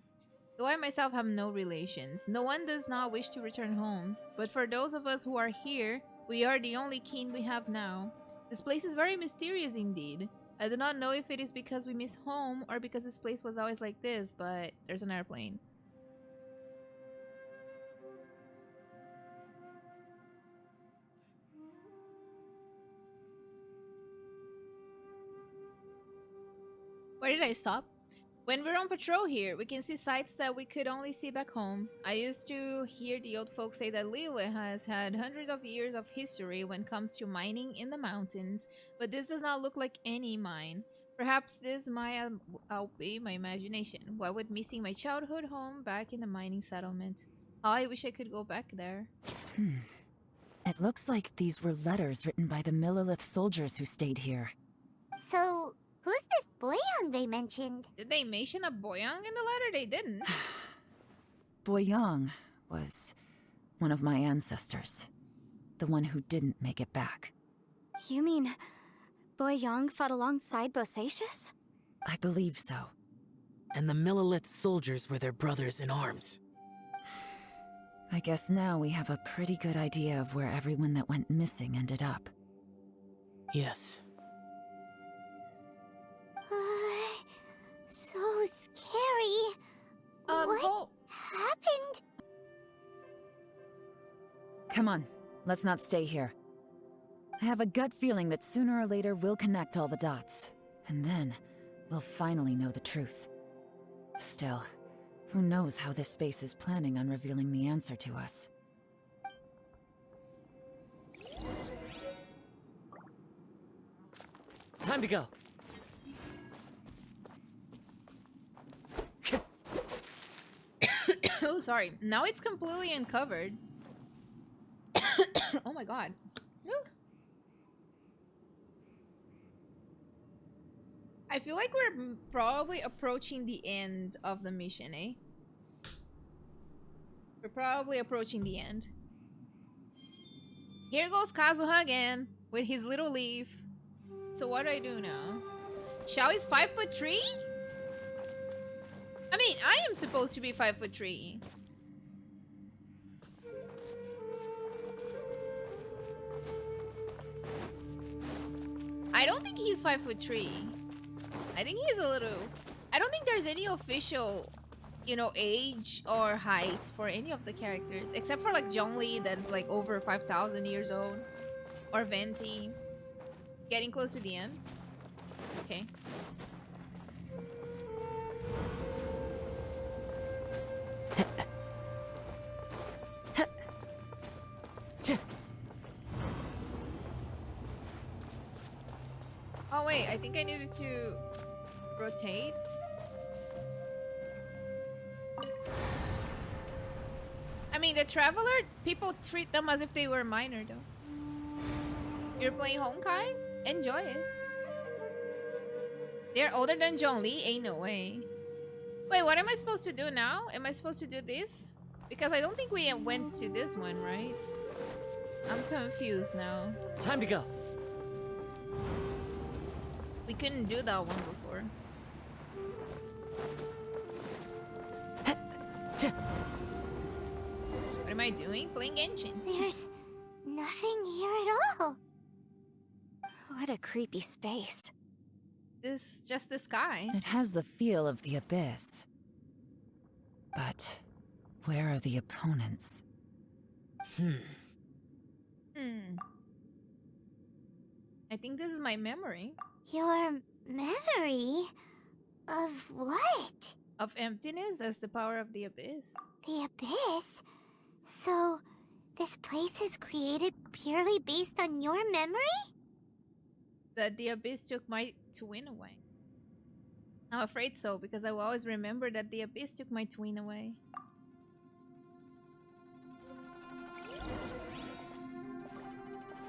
Though I myself have no relations, no one does not wish to return home. But for those of us who are here, we are the only kin we have now. This place is very mysterious indeed. I do not know if it is because we miss home or because this place was always like this, but there's an airplane. Where did I stop? When we're on patrol here, we can see sights that we could only see back home. I used to hear the old folks say that Liyue has had hundreds of years of history when it comes to mining in the mountains, but this does not look like any mine. Perhaps this might outweigh my imagination. Why would missing my childhood home back in the mining settlement? How I wish I could go back there. It looks like these were letters written by the Millelith soldiers who stayed here. So, who's this Boyang they mentioned? Did they mention a Boyang in the letter? They didn't. Boyang was one of my ancestors. The one who didn't make it back. You mean Boyang fought alongside Bosacius? I believe so. And the Millelith soldiers were their brothers in arms. I guess now we have a pretty good idea of where everyone that went missing ended up. Yes. So scary. What happened? Come on, let's not stay here. I have a gut feeling that sooner or later we'll connect all the dots. And then, we'll finally know the truth. Still, who knows how this space is planning on revealing the answer to us. Time to go. Oh, sorry. Now it's completely uncovered. Oh my god. Woo. I feel like we're probably approaching the end of the mission, eh? We're probably approaching the end. Here goes Kazuha again with his little leaf. So what do I do now? Xiao is 5'3"? I mean, I am supposed to be 5'3". I don't think he's 5'3". I think he's a little... I don't think there's any official, you know, age or height for any of the characters. Except for like Zhongli, that's like over 5,000 years old. Or Venti. Getting close to the end. Okay. Oh wait, I think I needed to rotate. I mean, the Traveler, people treat them as if they were minor though. You're playing Honkai? Enjoy it. They're older than Zhongli? Ain't no way. Wait, what am I supposed to do now? Am I supposed to do this? Because I don't think we went to this one, right? I'm confused now. Time to go. We couldn't do that one before. What am I doing? Playing Genshin. There's nothing here at all. What a creepy space. This just the sky. It has the feel of the abyss. But where are the opponents? I think this is my memory Your memory? Of what? of emptiness as the power of the abyss. The abyss? So, this place is created purely based on your memory? That the abyss took my twin away. I'm afraid so, because I will always remember that the abyss took my twin away.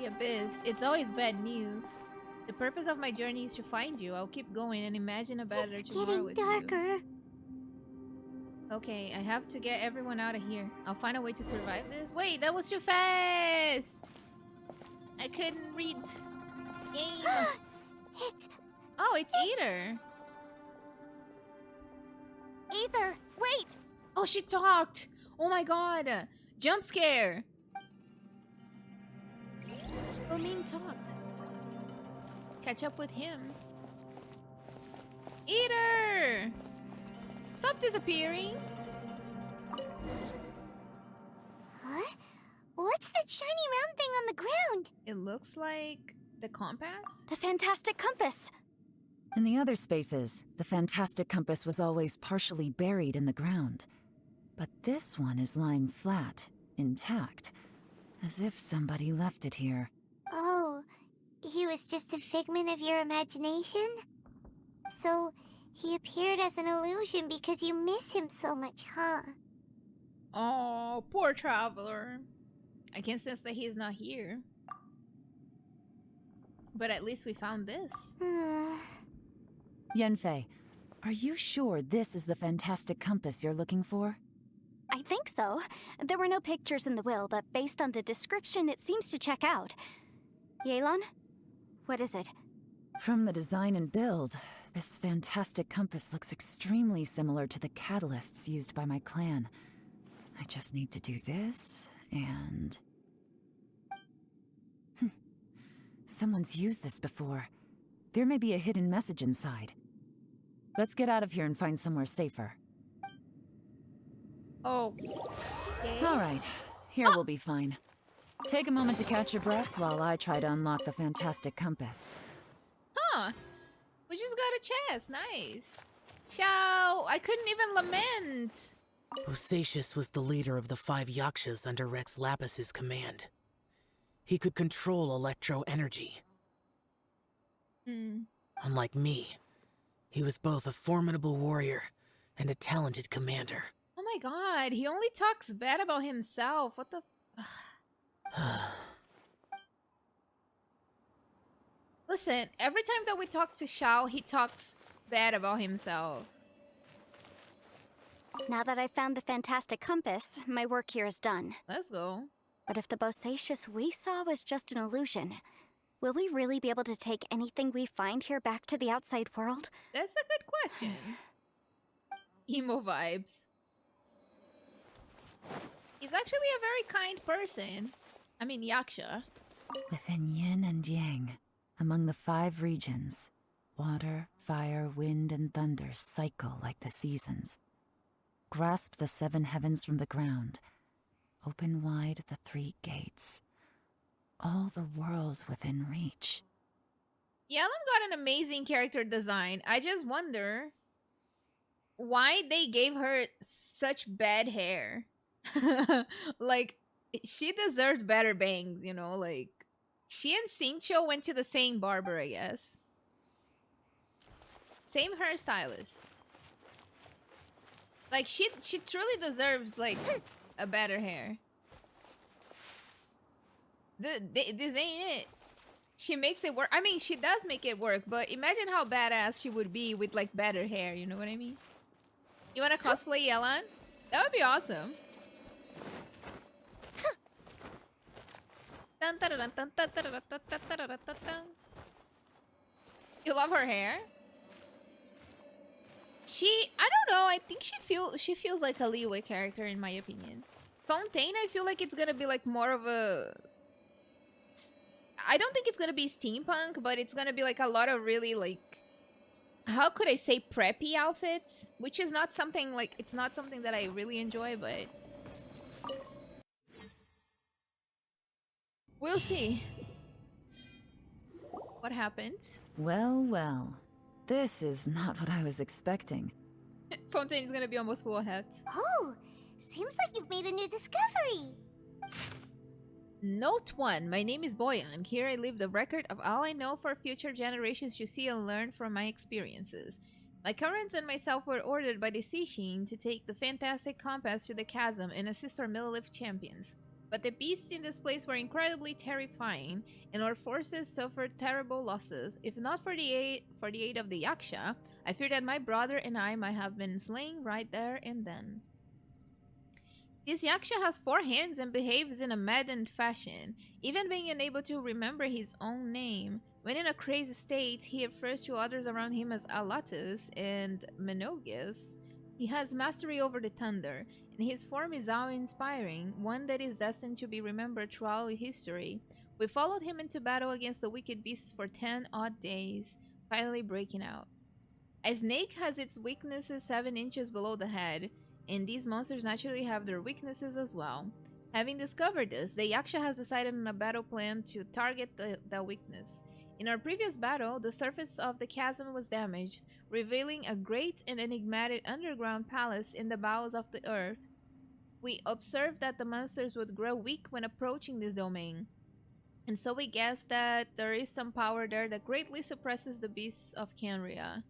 The abyss, it's always bad news. The purpose of my journey is to find you. I'll keep going and imagine a better It's tomorrow getting with darker. you. Okay, I have to get everyone out of here. I'll find a way to survive this. Wait, that was too fast! I couldn't read. Game. It's Oh, it's Eater. Aether, wait! Oh, she talked. Oh my god. Jump scare. Omin talked. Catch up with him. Eater! Stop disappearing. Huh? What's that shiny round thing on the ground? It looks like the compass. The fantastic compass! In the other spaces, the fantastic compass was always partially buried in the ground. But this one is lying flat, intact, as if somebody left it here. Oh, he was just a figment of your imagination? So, he appeared as an illusion because you miss him so much, huh? Oh, poor traveler. I can sense that he's not here. But at least we found this. Yanfei, are you sure this is the fantastic compass you're looking for? I think so. There were no pictures in the will, but based on the description, it seems to check out. Yelan? What is it? From the design and build, this fantastic compass looks extremely similar to the catalysts used by my clan. I just need to do this, and... Someone's used this before. There may be a hidden message inside. Let's get out of here and find somewhere safer. Oh. All right, here we'll be fine. Take a moment to catch your breath while I try to unlock the fantastic compass. Huh. We just got a chest. Nice. Xiao, I couldn't even lament. Bosacius was the leader of the 5 yakshas under Rex Lapis's command. He could control electro energy. Unlike me, he was both a formidable warrior and a talented commander. Oh my god, he only talks bad about himself. What the... Listen, every time that we talk to Xiao, he talks bad about himself. Now that I've found the fantastic compass, my work here is done. Let's go. But if the Bosacius we saw was just an illusion, will we really be able to take anything we find here back to the outside world? That's a good question. Emo vibes. He's actually a very kind person. I mean, yaksha. Within yin and yang, among the 5 regions, water, fire, wind, and thunder cycle like the seasons. Grasp the 7 heavens from the ground. Open wide the 3 gates. All the world within reach. Yelan got an amazing character design. I just wonder why they gave her such bad hair. Like, she deserved better bangs, you know? Like, she and Xingqiu went to the same barber, I guess. Same hairstylist. Like, she truly deserves, like, a better hair. This ain't it. She makes it work. I mean, she does make it work, but imagine how badass she would be with, like, better hair. You know what I mean? You wanna cosplay Yelan? That would be awesome. You love her hair? I don't know. I think she feels like a Leeway character in my opinion. Fontaine, I feel like it's gonna be like more of a. I don't think it's gonna be steampunk, but it's gonna be like a lot of really like. How could I say preppy outfits? Which is not something like it's not something that I really enjoy, but we'll see. What happened? Well, well. This is not what I was expecting. Fontaine's gonna be almost full of hats. Oh, seems like you've made a new discovery. Note 1. My name is Boyan. Here I leave the record of all I know for future generations to see and learn from my experiences. My currents and myself were ordered by the Seishin to take the fantastic compass to the chasm and assist our Millilith champions. But the beasts in this place were incredibly terrifying, and our forces suffered terrible losses. If not for the aid of the yaksha, I fear that my brother and I might have been slain right there and then. This yaksha has 4 hands and behaves in a maddened fashion, even being unable to remember his own name. When in a crazy state, he refers to others around him as Alatus and Menogus. He has mastery over the thunder, and his form is awe-inspiring, one that is destined to be remembered throughout history. We followed him into battle against the wicked beasts for 10 odd days, finally breaking out. A snake has its weaknesses 7 inches below the head, and these monsters naturally have their weaknesses as well. Having discovered this, the yaksha has decided on a battle plan to target the weakness. In our previous battle, the surface of the chasm was damaged, revealing a great and enigmatic underground palace in the bowels of the earth. We observed that the monsters would grow weak when approaching this domain, and so we guessed that there is some power there that greatly suppresses the beasts of Canria.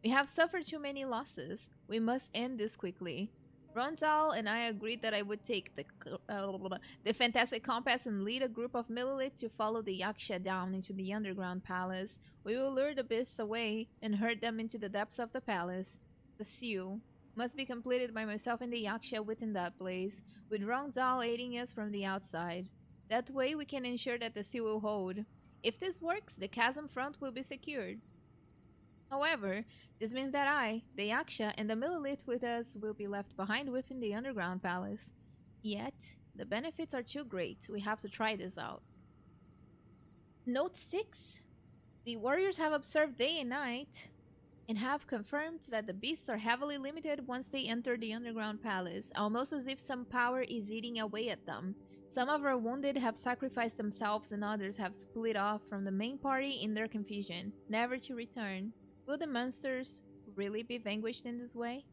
We have suffered too many losses. We must end this quickly. Ronzal and I agreed that I would take the fantastic compass and lead a group of Millilith to follow the yaksha down into the underground palace. We will lure the beasts away and herd them into the depths of the palace. The seal must be completed by myself and the yaksha within that place, with Ronzal aiding us from the outside. That way we can ensure that the seal will hold. If this works, the chasm front will be secured. However, this means that I, the yaksha, and the Millilith with us will be left behind within the underground palace. Yet, the benefits are too great. We have to try this out. Note 6. The warriors have observed day and night, and have confirmed that the beasts are heavily limited once they enter the underground palace, almost as if some power is eating away at them. Some of our wounded have sacrificed themselves and others have split off from the main party in their confusion, never to return. Will the monsters really be vanquished in this way?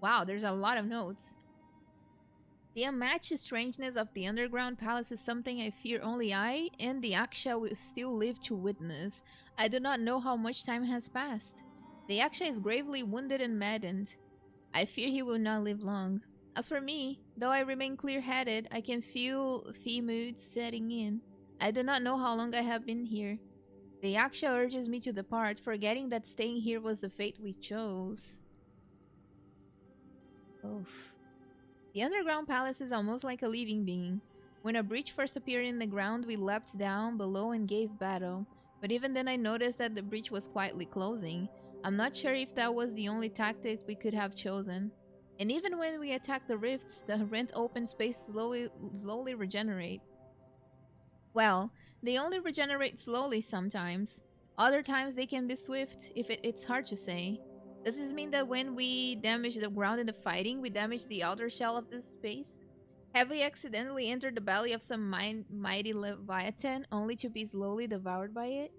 Wow, there's a lot of notes. The unmatched strangeness of the underground palace is something I fear only I and the yaksha will still live to witness. I do not know how much time has passed. The yaksha is gravely wounded and maddened. I fear he will not live long. As for me, though I remain clear-headed, I can feel the mood setting in. I do not know how long I have been here. The yaksha urges me to depart, forgetting that staying here was the fate we chose. Oof. The underground palace is almost like a living being. When a breach first appeared in the ground, we leapt down below and gave battle. But even then I noticed that the breach was quietly closing. I'm not sure if that was the only tactic we could have chosen. And even when we attacked the rifts, the rent open space slowly regenerate. Well, they only regenerate slowly sometimes. Other times they can be swift, it's hard to say. Does this mean that when we damage the ground in the fighting, we damage the outer shell of this space? Have we accidentally entered the belly of some mighty leviathan, only to be slowly devoured by it?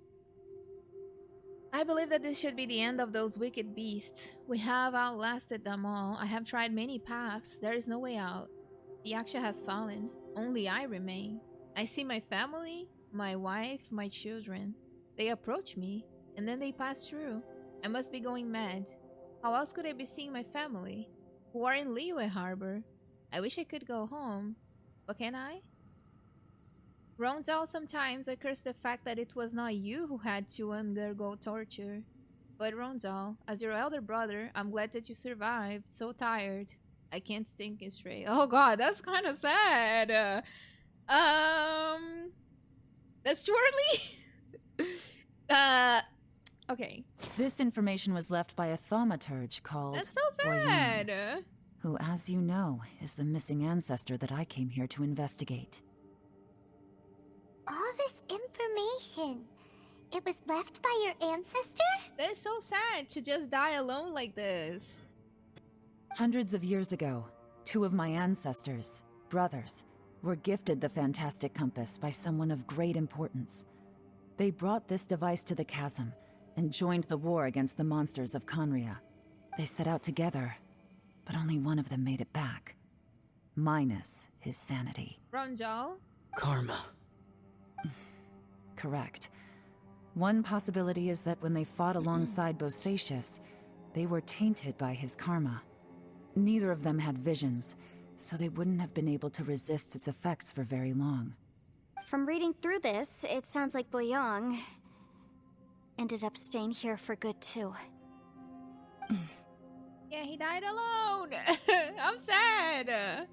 I believe that this should be the end of those wicked beasts. We have outlasted them all. I have tried many paths. There is no way out. The yaksha has fallen. Only I remain. I see my family, my wife, my children. They approach me, and then they pass through. I must be going mad. How else could I be seeing my family, who are in Liyue Harbor? I wish I could go home, but can I? Ronzal, sometimes I curse the fact that it was not you who had to undergo torture. But Ronzal, as your elder brother, I'm glad that you survived. So tired. I can't think it straight. Oh god, that's kind of sad. That's too early? Okay. This information was left by a thaumaturge called That's so Boyan, sad. who, as you know, is the missing ancestor that I came here to investigate. All this information, it was left by your ancestor? That's so sad to just die alone like this. Hundreds of years ago, two of my ancestors, brothers, were gifted the fantastic compass by someone of great importance. They brought this device to the Chasm and joined the war against the monsters of Conria. They set out together, but only one of them made it back. Minus his sanity. Ronjal? Karma. Correct. One possibility is that when they fought alongside Bosacius, they were tainted by his karma. Neither of them had visions, so they wouldn't have been able to resist its effects for very long. From reading through this, it sounds like Boyang ended up staying here for good too. Yeah, he died alone. I'm sad.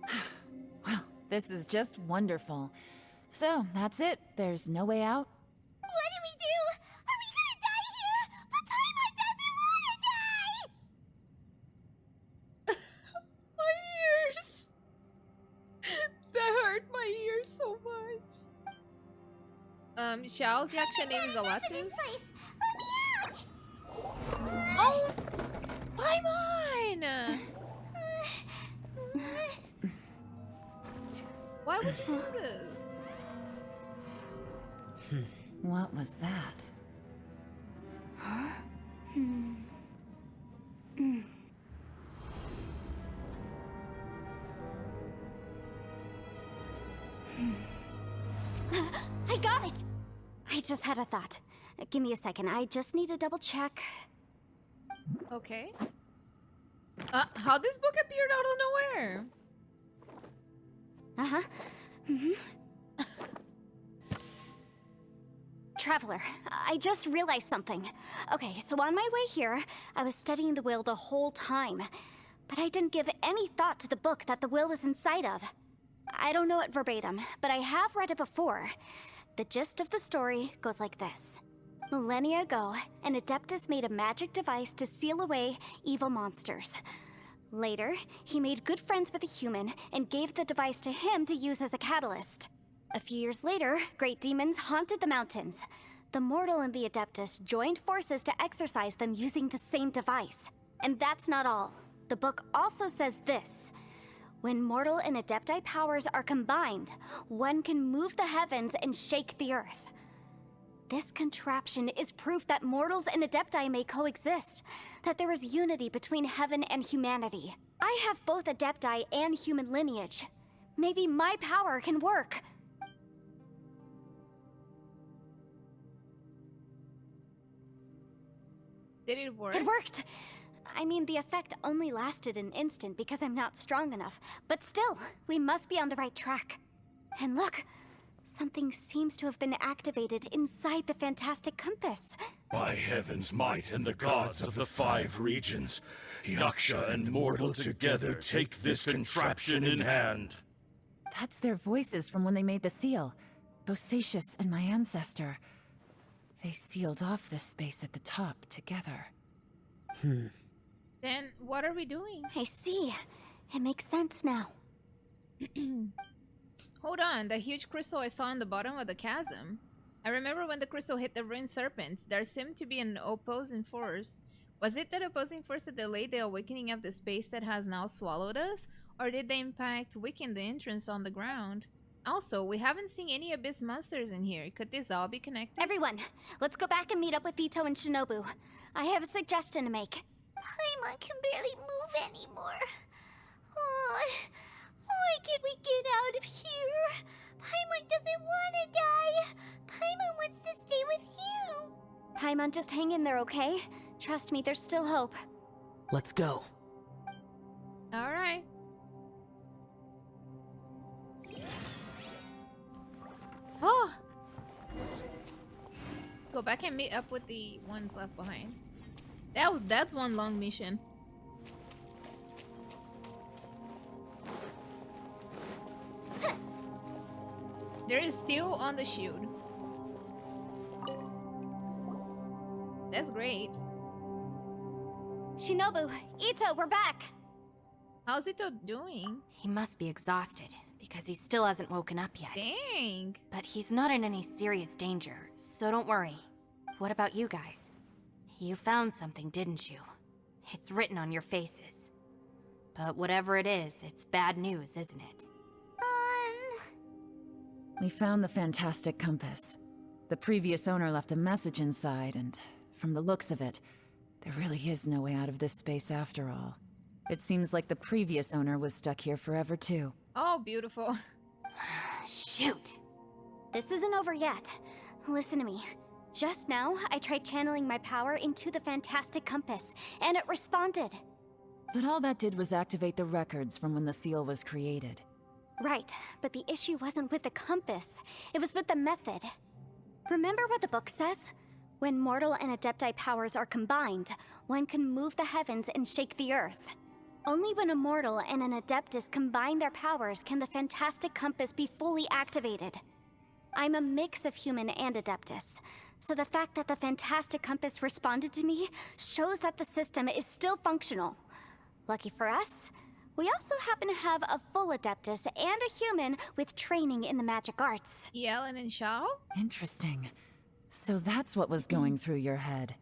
Well, this is just wonderful. So, that's it. There's no way out? What do we do? Are we gonna die here? But Paimon doesn't wanna die! My ears. That hurt my ears so much. Xiao's yaksha name is Enough of this Alatus. place. Let me out! Oh, Paimon! Why would you do this? What was that? I got it! I just had a thought. Give me a second, I just need to double check. Okay. How this book appeared out of nowhere? Traveler, I just realized something. Okay, so on my way here, I was studying the will the whole time. But I didn't give any thought to the book that the will was inside of. I don't know it verbatim, but I have read it before. The gist of the story goes like this. Millennia ago, an Adeptus made a magic device to seal away evil monsters. Later, he made good friends with a human and gave the device to him to use as a catalyst. A few years later, great demons haunted the mountains. The mortal and the Adeptus joined forces to exorcise them using the same device. And that's not all. The book also says this. When mortal and Adepti powers are combined, one can move the heavens and shake the earth. This contraption is proof that mortals and Adepti may coexist, that there is unity between heaven and humanity. I have both Adepti and human lineage. Maybe my power can work. Did it work? It worked! I mean, the effect only lasted an instant because I'm not strong enough. But still, we must be on the right track. And look, something seems to have been activated inside the fantastic compass. By heaven's might and the gods of the 5 regions, yaksha and mortal together take this contraption in hand. That's their voices from when they made the seal. Bosacius and my ancestor. They sealed off this space at the top together. Then what are we doing? I see. It makes sense now. Hold on, the huge crystal I saw in the bottom of the chasm. I remember when the crystal hit the ruined serpent, there seemed to be an opposing force. Was it that opposing force that delayed the awakening of the space that has now swallowed us? Or did the impact weaken the entrance on the ground? Also, we haven't seen any abyss monsters in here. Could this all be connected? Everyone, let's go back and meet up with Itto and Shinobu. I have a suggestion to make. Paimon can barely move anymore. Oh, why can't we get out of here? Paimon doesn't want to die. Paimon wants to stay with you. Paimon, just hang in there, okay? Trust me, there's still hope. Let's go. Alright. Oh! Go back and meet up with the ones left behind. That's one long mission. There is steel on the shield. That's great. Shinobu, Itto, we're back! How's Itto doing? He must be exhausted, because he still hasn't woken up yet. Dang. But he's not in any serious danger, so don't worry. What about you guys? You found something, didn't you? It's written on your faces. But whatever it is, it's bad news, isn't it? We found the fantastic compass. The previous owner left a message inside, and from the looks of it, there really is no way out of this space after all. It seems like the previous owner was stuck here forever too. Oh, beautiful. Shoot! This isn't over yet. Listen to me. Just now, I tried channeling my power into the fantastic compass, and it responded. But all that did was activate the records from when the seal was created. Right, but the issue wasn't with the compass. It was with the method. Remember what the book says? When mortal and adepti powers are combined, one can move the heavens and shake the earth. Only when a mortal and an adeptus combine their powers can the fantastic compass be fully activated. I'm a mix of human and adeptus, so the fact that the fantastic compass responded to me shows that the system is still functional. Lucky for us, we also happen to have a full adeptus and a human with training in the magic arts. Yelan and Xiao? Interesting. So that's what was going through your head.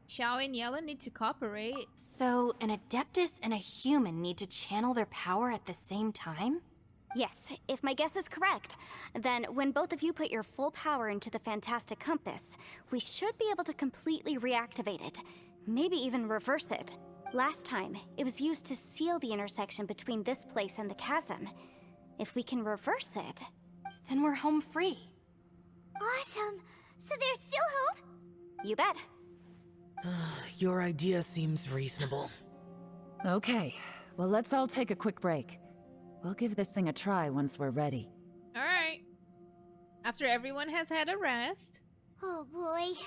Xiao and Yelan need to cooperate. So, an adeptus and a human need to channel their power at the same time? Yes, if my guess is correct, then when both of you put your full power into the fantastic compass, we should be able to completely reactivate it. Maybe even reverse it. Last time, it was used to seal the intersection between this place and the chasm. If we can reverse it, Then we're home free. Awesome! So there's still hope? you bet. Your idea seems reasonable. Okay, well let's all take a quick break. We'll give this thing a try once we're ready. Alright. After everyone has had a rest, Oh boy.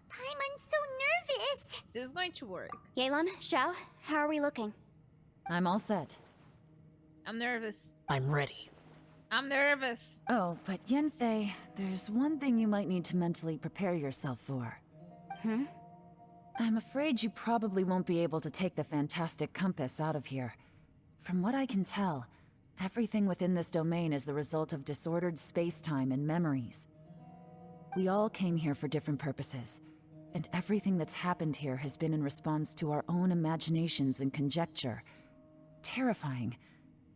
Paimon's so nervous! this is going to work. Yelan, Xiao, how are we looking? I'm all set. I'm nervous. I'm ready. I'm nervous. Oh, but Yanfei, there's one thing you might need to mentally prepare yourself for. Hmm? I'm afraid you probably won't be able to take the fantastic compass out of here. From what I can tell, everything within this domain is the result of disordered space-time and memories. We all came here for different purposes, and everything that's happened here has been in response to our own imaginations and conjecture. Terrifying,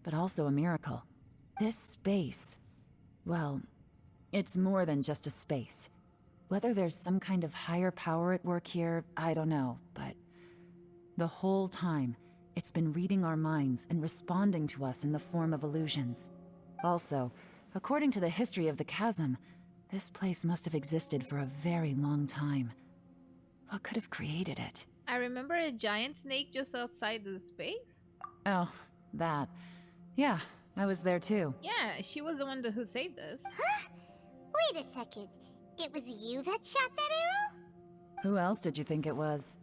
but also a miracle. This space, well, it's more than just a space. Whether there's some kind of higher power at work here, I don't know, but the whole time, it's been reading our minds and responding to us in the form of illusions. Also, according to the history of the Chasm, this place must have existed for a very long time. What could have created it? I remember a giant snake just outside the space. Oh, that. Yeah, I was there too. Yeah, she was the one who saved us. Huh? Wait a second. It was you that shot that arrow? Who else did you think it was?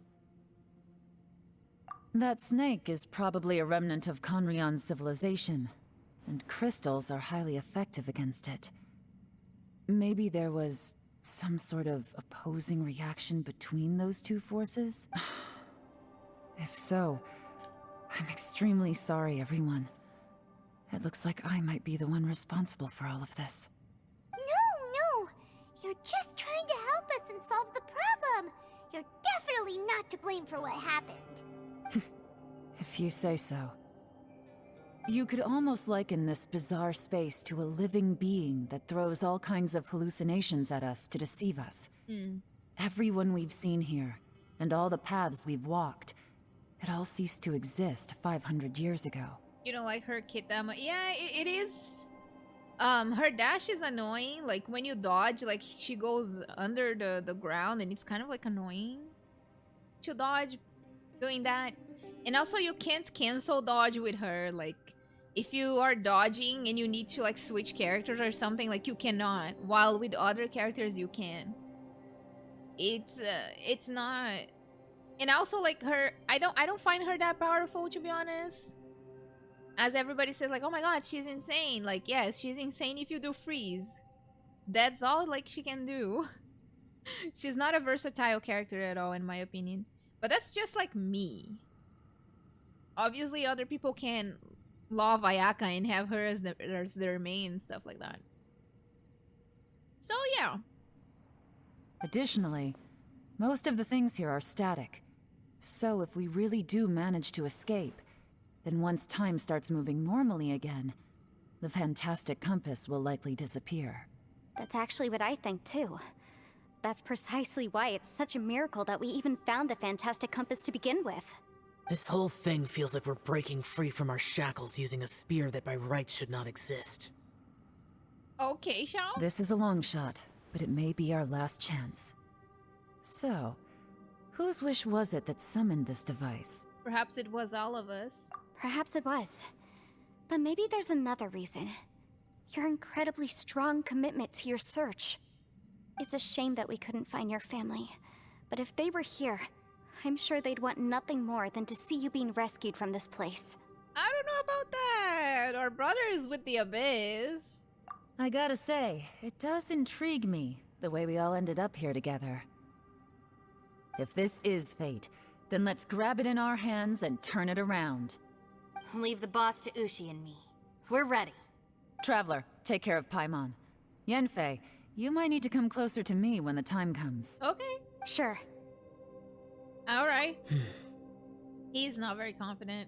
That snake is probably a remnant of Conrion's civilization, and crystals are highly effective against it. Maybe there was some sort of opposing reaction between those two forces? If so, I'm extremely sorry, everyone. It looks like I might be the one responsible for all of this. No! You're just trying to help us and solve the problem! You're definitely not to blame for what happened. If you say so. You could almost liken this bizarre space to a living being that throws all kinds of hallucinations at us to deceive us. Everyone we've seen here, and all the paths we've walked, it all ceased to exist 500 years ago. You don't like her kid that much? Yeah, it is. Her dash is annoying. Like when you dodge, like she goes under the ground, and it's kind of like annoying. to dodge doing that. And also you can't cancel dodge with her. Like, if you are dodging and you need to like switch characters or something, like you cannot. While with other characters you can. It's not. And also like her, I don't find her that powerful, to be honest. As everybody says, like, oh my god, she's insane. Like, yes, she's insane if you do freeze. That's all like she can do. She's not a versatile character at all, in my opinion. But that's just like me. Obviously, other people can love Ayaka and have her as their main, stuff like that. So yeah. Additionally, most of the things here are static. So if we really do manage to escape, then once time starts moving normally again, the fantastic compass will likely disappear. That's actually what I think too. That's precisely why it's such a miracle that we even found the fantastic compass to begin with. This whole thing feels like we're breaking free from our shackles using a spear that by rights should not exist. Okay, Xiao. This is a long shot, but it may be our last chance. So, whose wish was it that summoned this device? Perhaps it was all of us. Perhaps it was. But maybe there's another reason. Your incredibly strong commitment to your search. It's a shame that we couldn't find your family. But if they were here, I'm sure they'd want nothing more than to see you being rescued from this place. I don't know about that. Our brother is with the Abyss. I gotta say, it does intrigue me, the way we all ended up here together. If this is fate, then let's grab it in our hands and turn it around. Leave the boss to Ushi and me. We're ready. Traveler, take care of Paimon. Yanfei, you might need to come closer to me when the time comes. Okay. Sure. Alright. He's not very confident.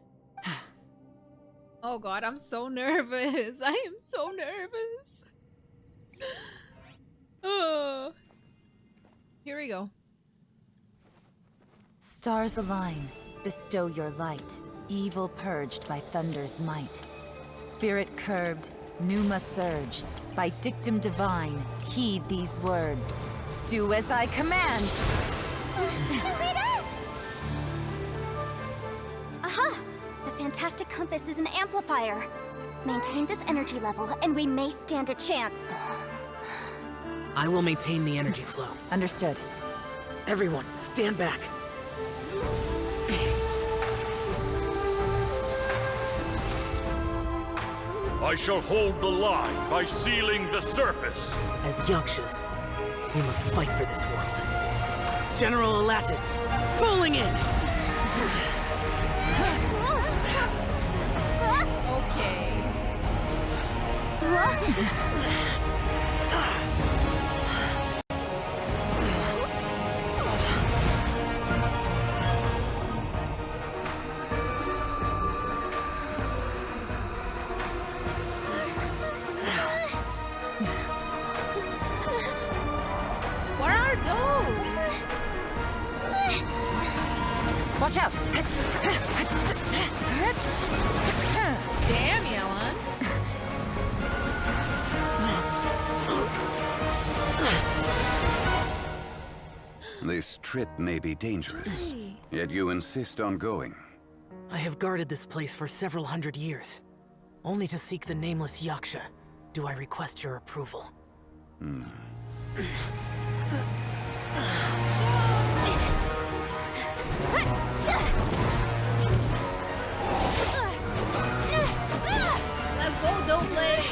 Oh god, I'm so nervous. I am so nervous. Oh. Here we go. Stars align, bestow your light. Evil purged by thunder's might. Spirit curbed, pneuma surge. By dictum divine, heed these words. Do as I command! Aha! The fantastic compass is an amplifier. Maintain this energy level, and we may stand a chance. I will maintain the energy flow. Understood. Everyone, stand back. I shall hold the line by sealing the surface. As yakshas, we must fight for this world. General Alatus, rolling in! Okay. What are those? Watch out! Damn, Yelan. This trip may be dangerous, yet you insist on going. I have guarded this place for several hundred years. Only to seek the nameless yaksha do I request your approval. Let's go, Double Blade.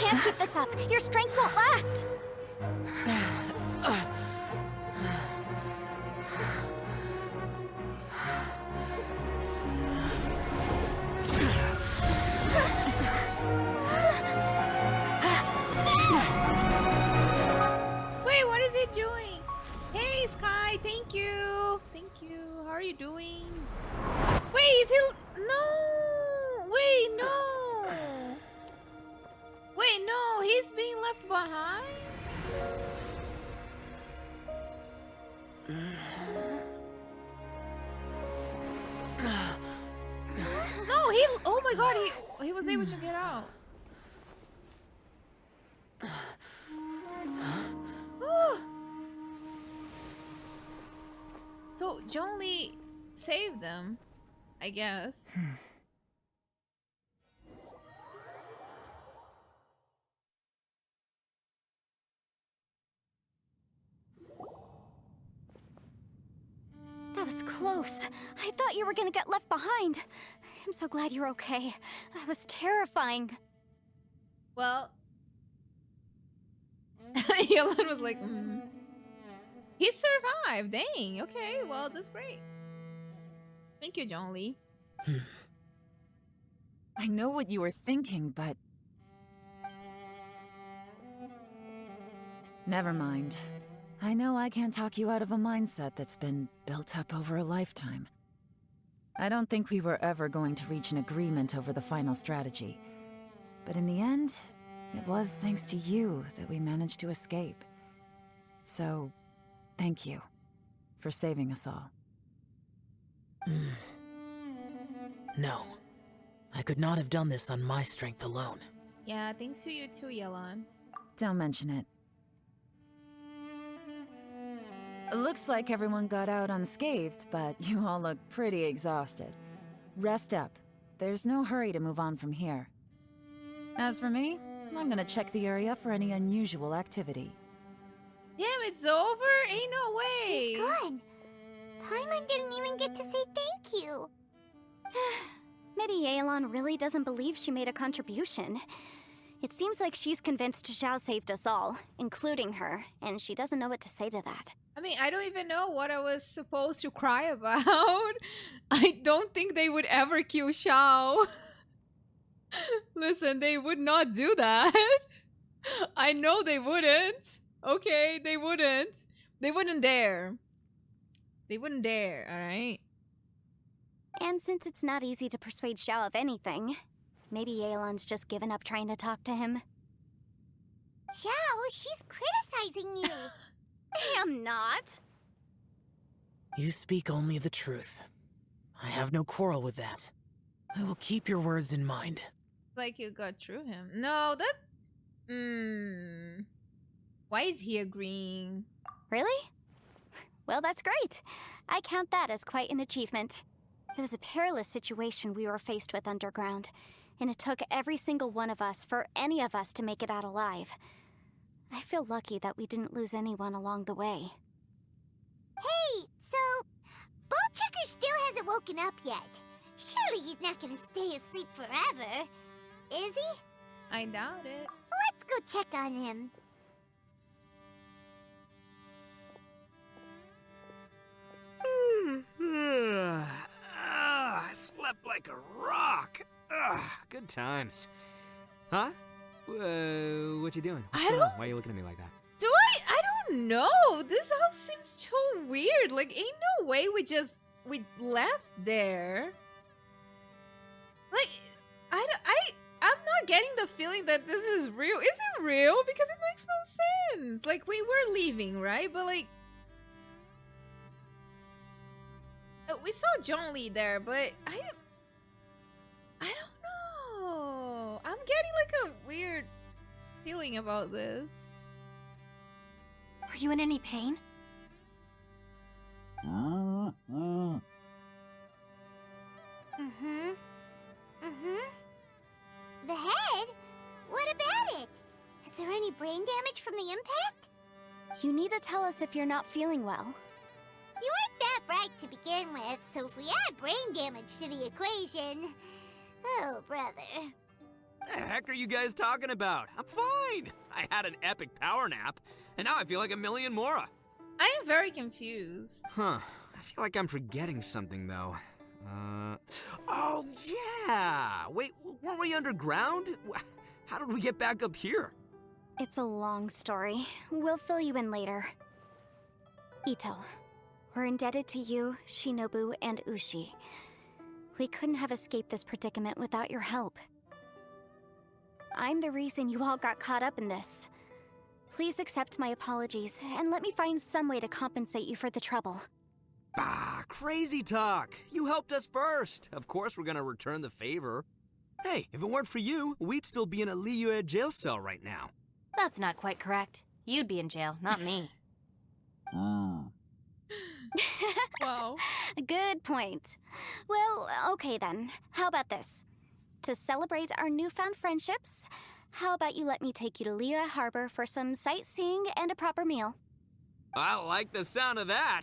can't keep this up. Your strength won't last. Wait, what is he doing? Hey, Sky, thank you. Thank you. How are you doing? Wait, is he... No! Wait, no! Wait, no, he's being left behind? No, he... Oh my god, he was able to get out. So, Zhongli saved them, I guess. That was close. I thought you were gonna get left behind. I'm so glad you're okay. That was terrifying. Well... Yelan was like, He survived, dang. Okay, well, that's great. Thank you, Zhongli. I know what you were thinking, but... Never mind. I know I can't talk you out of a mindset that's been built up over a lifetime. I don't think we were ever going to reach an agreement over the final strategy. But in the end, it was thanks to you that we managed to escape. So, thank you for saving us all. No. I could not have done this on my strength alone. Yeah, thanks to you too, Yelan. Don't mention it. Looks like everyone got out unscathed, but you all look pretty exhausted. Rest up. There's no hurry to move on from here. As for me, I'm gonna check the area for any unusual activity. Damn, it's over? Ain't no way. She's gone. Paimon didn't even get to say thank you. Maybe Yelan really doesn't believe she made a contribution. It seems like she's convinced Xiao saved us all, including her, and she doesn't know what to say to that. I mean, I don't even know what I was supposed to cry about. I don't think they would ever kill Xiao. Listen, they would not do that. I know they wouldn't. Okay, they wouldn't. They wouldn't dare. They wouldn't dare, alright? And since it's not easy to persuade Xiao of anything, maybe Yelan's just given up trying to talk to him. Xiao, she's criticizing you. I am not. You speak only the truth. I have no quarrel with that. I will keep your words in mind. Like you got through him. No, that... Why is he agreeing? Really? Well, that's great. I count that as quite an achievement. It was a perilous situation we were faced with underground, and it took every single one of us for any of us to make it out alive. I feel lucky that we didn't lose anyone along the way. Hey, so... Bullchecker still hasn't woken up yet. Surely he's not gonna stay asleep forever, is he? I doubt it. Let's go check on him. I slept like a rock. Good times. Huh? What you doing? What's going on? Why are you looking at me like that? I don't know. This house seems so weird. Like, ain't no way we left there. Like, I'm not getting the feeling that this is real. Is it real? Because it makes no sense. Like, we were leaving, right? But like, we saw Zhongli there, but I don't know. I'm getting like a weird feeling about this. Are you in any pain? The head? What about it? Is there any brain damage from the impact? You need to tell us if you're not feeling well. You weren't that bright to begin with, so if we add brain damage to the equation... Oh, brother. The heck are you guys talking about? I'm fine. I had an epic power nap, and now I feel like a million Mora. I am very confused. Huh. I feel like I'm forgetting something, though. Oh, yeah! Wait, weren't we underground? How did we get back up here? It's a long story. We'll fill you in later. Itto, we're indebted to you, Shinobu, and Ushi. We couldn't have escaped this predicament without your help. I'm the reason you all got caught up in this. Please accept my apologies, and let me find some way to compensate you for the trouble. Bah, crazy talk. You helped us first. Of course we're gonna return the favor. Hey, if it weren't for you, we'd still be in a Liyue jail cell right now. That's not quite correct. You'd be in jail, not me. Wow. Good point. Well, okay then. How about this? To celebrate our newfound friendships, how about you let me take you to Liyue Harbor for some sightseeing and a proper meal? I like the sound of that.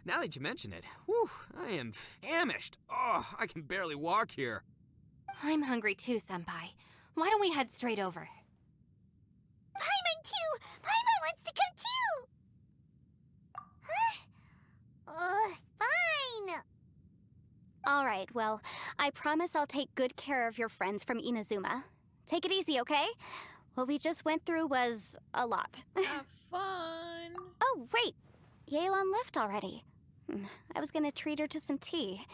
Now that you mention it, whew, I am famished. Oh, I can barely walk here. I'm hungry too, Senpai. Why don't we head straight over? Paimon too! Paimon wants to come too! Fine! Alright, well, I promise I'll take good care of your friends from Inazuma. Take it easy, okay? What we just went through was a lot. Have fun. Oh, wait! Yelan left already. I was gonna treat her to some tea.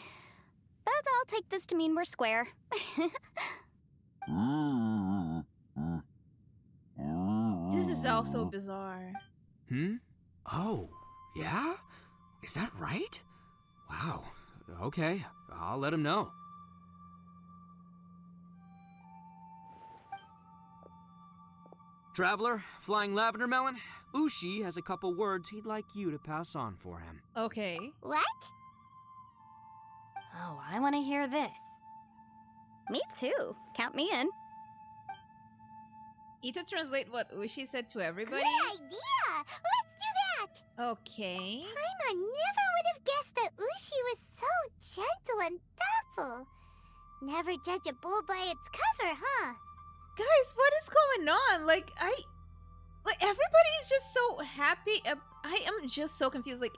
But I'll take this to mean we're square. This is also bizarre. Oh, yeah? Is that right? Wow. Okay, I'll let him know. Traveler, Flying Lavender Melon, Ushi has a couple words he'd like you to pass on for him. Okay. What? Oh, I want to hear this. Me too. Count me in. Itto translate what Ushi said to everybody? Good idea! Let's do that! Okay. Paimon never would have guessed that Ushi was so gentle and thoughtful. Never judge a bull by its cover, huh? Guys, what is going on? Like everybody is just so happy. I am just so confused. Like,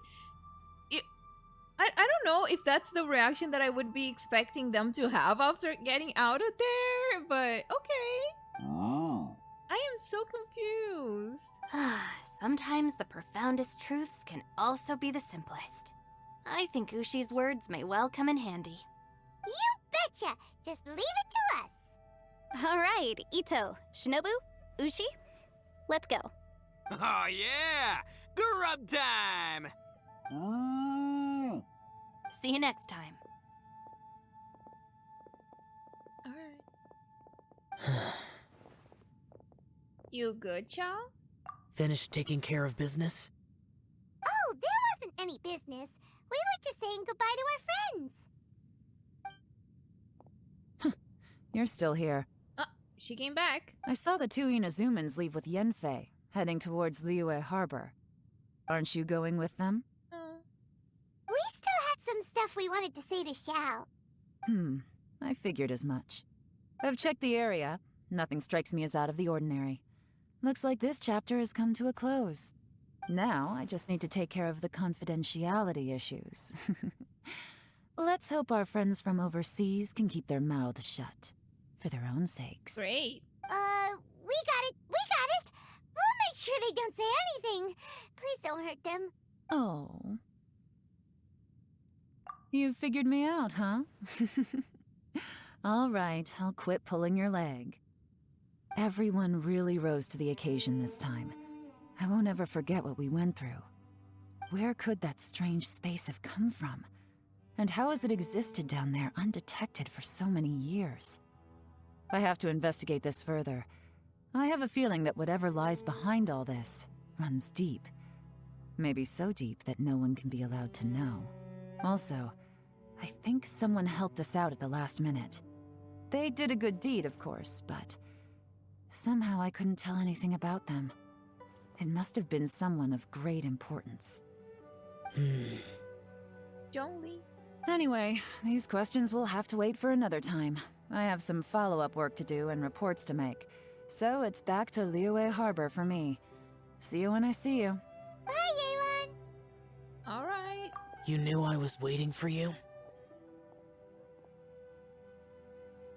I don't know if that's the reaction that I would be expecting them to have after getting out of there, but okay. Oh. I am so confused. Sometimes the profoundest truths can also be the simplest. I think Ushi's words may well come in handy. You betcha! Just leave it to us! Alright, Itto, Shinobu, Ushi, let's go. Oh yeah! Grub time! Oh. See you next time. Alright. You good, Xiao? Finished taking care of business? Oh, there wasn't any business. We were just saying goodbye to our friends. You're still here. She came back. I saw the two Inazumans leave with Yenfei, heading towards Liyue Harbor. Aren't you going with them? We still had some stuff we wanted to say to Xiao. I figured as much. I've checked the area. Nothing strikes me as out of the ordinary. Looks like this chapter has come to a close. Now, I just need to take care of the confidentiality issues. Let's hope our friends from overseas can keep their mouths shut. For their own sakes. Great. We got it! We got it! We'll make sure they don't say anything. Please don't hurt them. Oh. You figured me out, huh? All right, I'll quit pulling your leg. Everyone really rose to the occasion this time. I won't ever forget what we went through. Where could that strange space have come from? And how has it existed down there undetected for so many years? I have to investigate this further. I have a feeling that whatever lies behind all this runs deep. Maybe so deep that no one can be allowed to know. Also, I think someone helped us out at the last minute. They did a good deed, of course, but somehow I couldn't tell anything about them. It must have been someone of great importance. Jolly. Anyway, these questions will have to wait for another time. I have some follow-up work to do and reports to make. So it's back to Liyue Harbor for me. See you when I see you. Bye, Yelan! Alright. You knew I was waiting for you?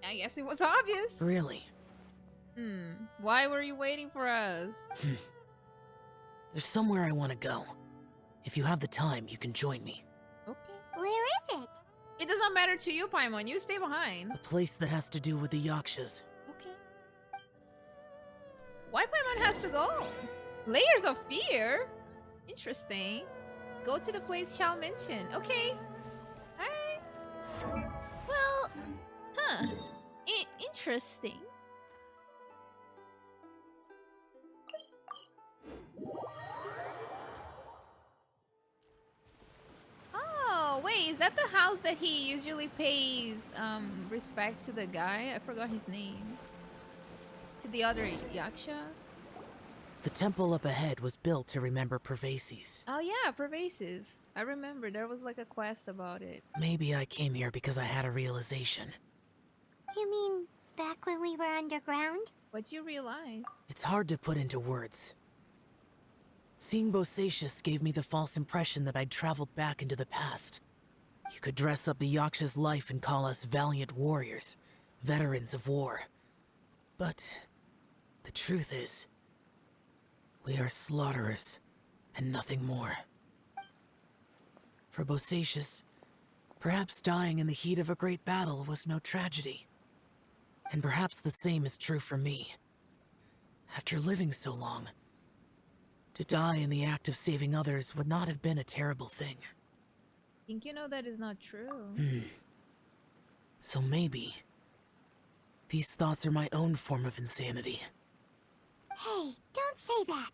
I guess it was obvious. Really? Why were you waiting for us? There's somewhere I want to go. If you have the time, you can join me. Okay. Where is it? It does not matter to you, Paimon. You stay behind. A place that has to do with the yakshas. Okay. Why Paimon has to go? Layers of fear? Interesting. Go to the place Xiao mentioned. Okay. Alright. Well, interesting. Oh, wait, is that the house that he usually pays respect to the guy? I forgot his name. To the other yaksha? The temple up ahead was built to remember Pervases. Oh yeah, Pervases. I remember there was like a quest about it. Maybe I came here because I had a realization. You mean back when we were underground? What'd you realize? It's hard to put into words. Seeing Bosacius gave me the false impression that I'd traveled back into the past. You could dress up the yaksha's life and call us valiant warriors, veterans of war. But the truth is, we are slaughterers, and nothing more. For Bosacius, perhaps dying in the heat of a great battle was no tragedy. And perhaps the same is true for me. After living so long, to die in the act of saving others would not have been a terrible thing. Think you know that is not true. So maybe these thoughts are my own form of insanity. Hey, don't say that.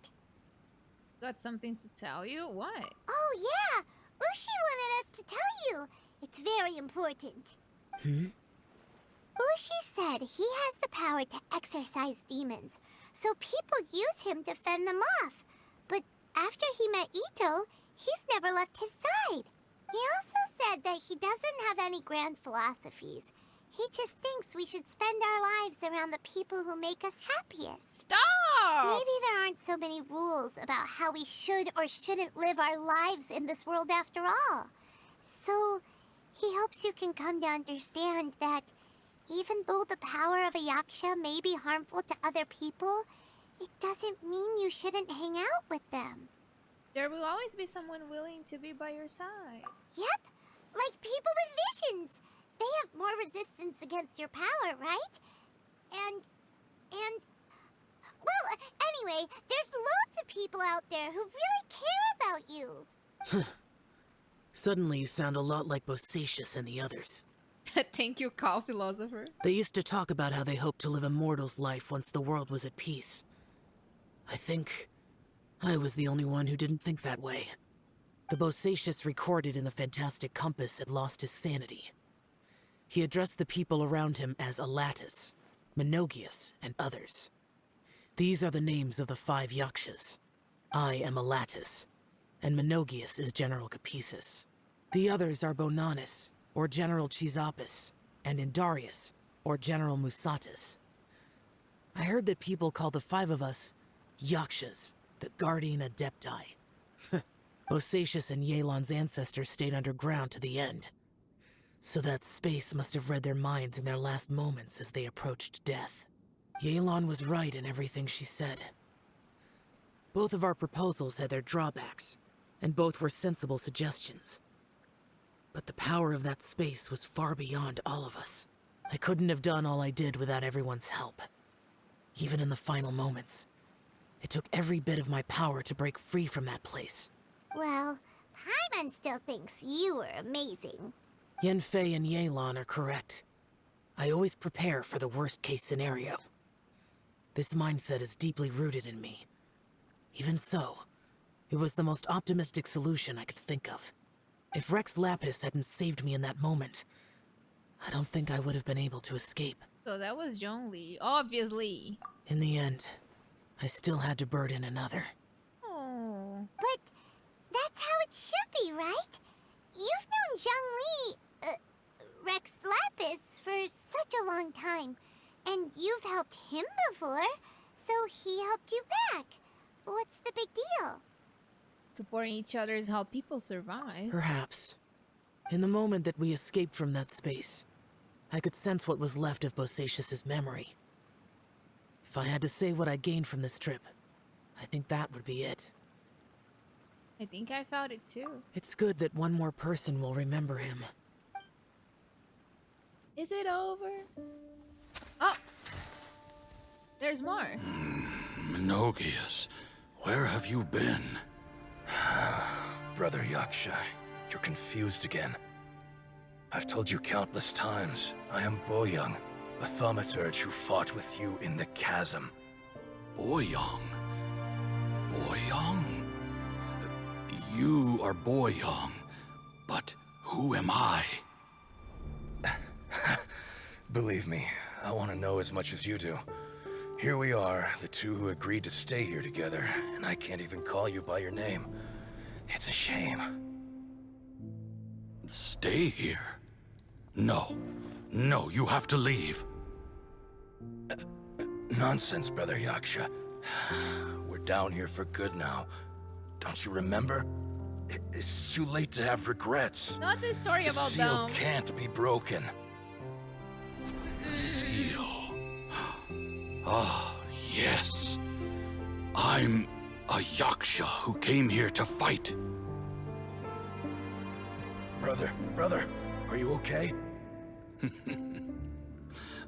Got something to tell you? What? Oh, yeah! Ushi wanted us to tell you. It's very important. Ushi said he has the power to exorcise demons, so people use him to fend them off. But after he met Itto, he's never left his side. He also said that he doesn't have any grand philosophies. He just thinks we should spend our lives around the people who make us happiest. Stop! Maybe there aren't so many rules about how we should or shouldn't live our lives in this world after all. So, he hopes you can come to understand that even though the power of a yaksha may be harmful to other people, it doesn't mean you shouldn't hang out with them. There will always be someone willing to be by your side. Yep, like people with visions. They have more resistance against your power, right? And... Well, anyway, there's loads of people out there who really care about you. Suddenly you sound a lot like Bosacius and the others. Thank you, call philosopher. They used to talk about how they hoped to live a mortal's life once the world was at peace. I think I was the only one who didn't think that way. The Bosacius recorded in the Fantastic Compass had lost his sanity. He addressed the people around him as Alatus, Menogius, and others. These are the names of the 5 yakshas. I am Alatus, and Menogius is General Capisis. The others are Bonanis, or General Chisapis, and Indarius, or General Musatus. I heard that people call the 5 of us yakshas, the Guardian Adepti. Bosacius and Yelan's ancestors stayed underground to the end. So that space must have read their minds in their last moments as they approached death. Yelan was right in everything she said. Both of our proposals had their drawbacks, and both were sensible suggestions. But the power of that space was far beyond all of us. I couldn't have done all I did without everyone's help. Even in the final moments, it took every bit of my power to break free from that place. Well, Paimon still thinks you were amazing. Yanfei and Yelan are correct. I always prepare for the worst-case scenario. This mindset is deeply rooted in me. Even so, it was the most optimistic solution I could think of. If Rex Lapis hadn't saved me in that moment, I don't think I would have been able to escape. So that was Zhongli, obviously. In the end, I still had to burden another. Oh. But that's how it should be, right? You've known Zhongli, Rex Lapis for such a long time. And you've helped him before, so he helped you back. What's the big deal? Supporting each other is how people survive. Perhaps. In the moment that we escaped from that space, I could sense what was left of Bosacius' memory. If I had to say what I gained from this trip, I think that would be it. I think I felt it too. It's good that one more person will remember him. Is it over? Oh! There's more. Minogius, where have you been? Brother Yaksha, you're confused again. I've told you countless times, I am Boyoung, a thaumaturge who fought with you in the Chasm. Boyoung? Boyoung? You are Boyoung, but who am I? Believe me, I want to know as much as you do. Here we are, the two who agreed to stay here together, and I can't even call you by your name. It's a shame. Stay here? No. No, you have to leave. Nonsense, Brother Yaksha. We're down here for good now. Don't you remember? It's too late to have regrets. Not this story The about seal them. can't be broken. The seal. Ah, yes. I'm a yaksha who came here to fight. Brother, are you okay?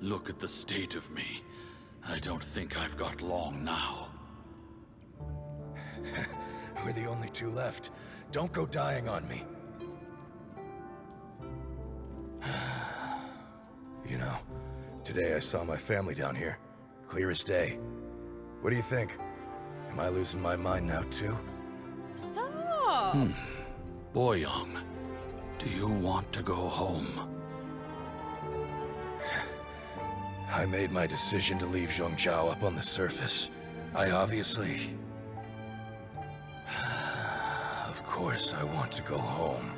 Look at the state of me. I don't think I've got long now. We're the only two left. Don't go dying on me. You know, today I saw my family down here. Clear as day. What do you think? Am I losing my mind now too? Stop! Boyoung, do you want to go home? I made my decision to leave Zhongzhou up on the surface. I obviously... Of course I want to go home.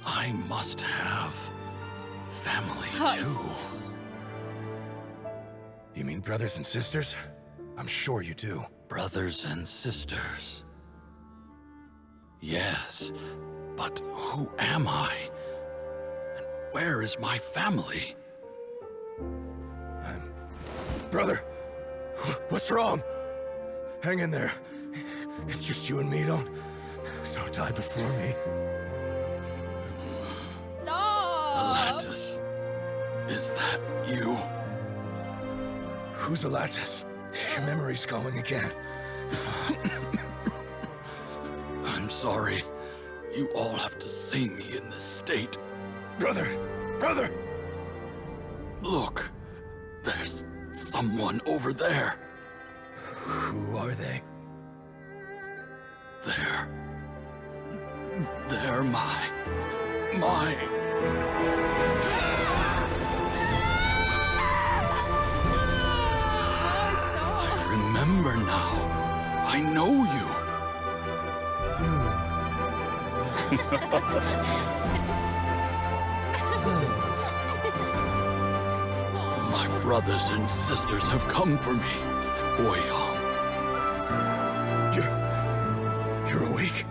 I must have family too. You mean brothers and sisters? I'm sure you do. Brothers and sisters. Yes, but who am I? And where is my family? Brother! What's wrong? Hang in there. It's just you and me, don't die before me. Stop! Alatus, is that you? Who's Alatus? Your memory's going again. I'm sorry. You all have to see me in this state. Brother! Look, there's someone over there. Who are they? They're my... I remember now. I know you. My brothers and sisters have come for me, Boyoung. You're awake?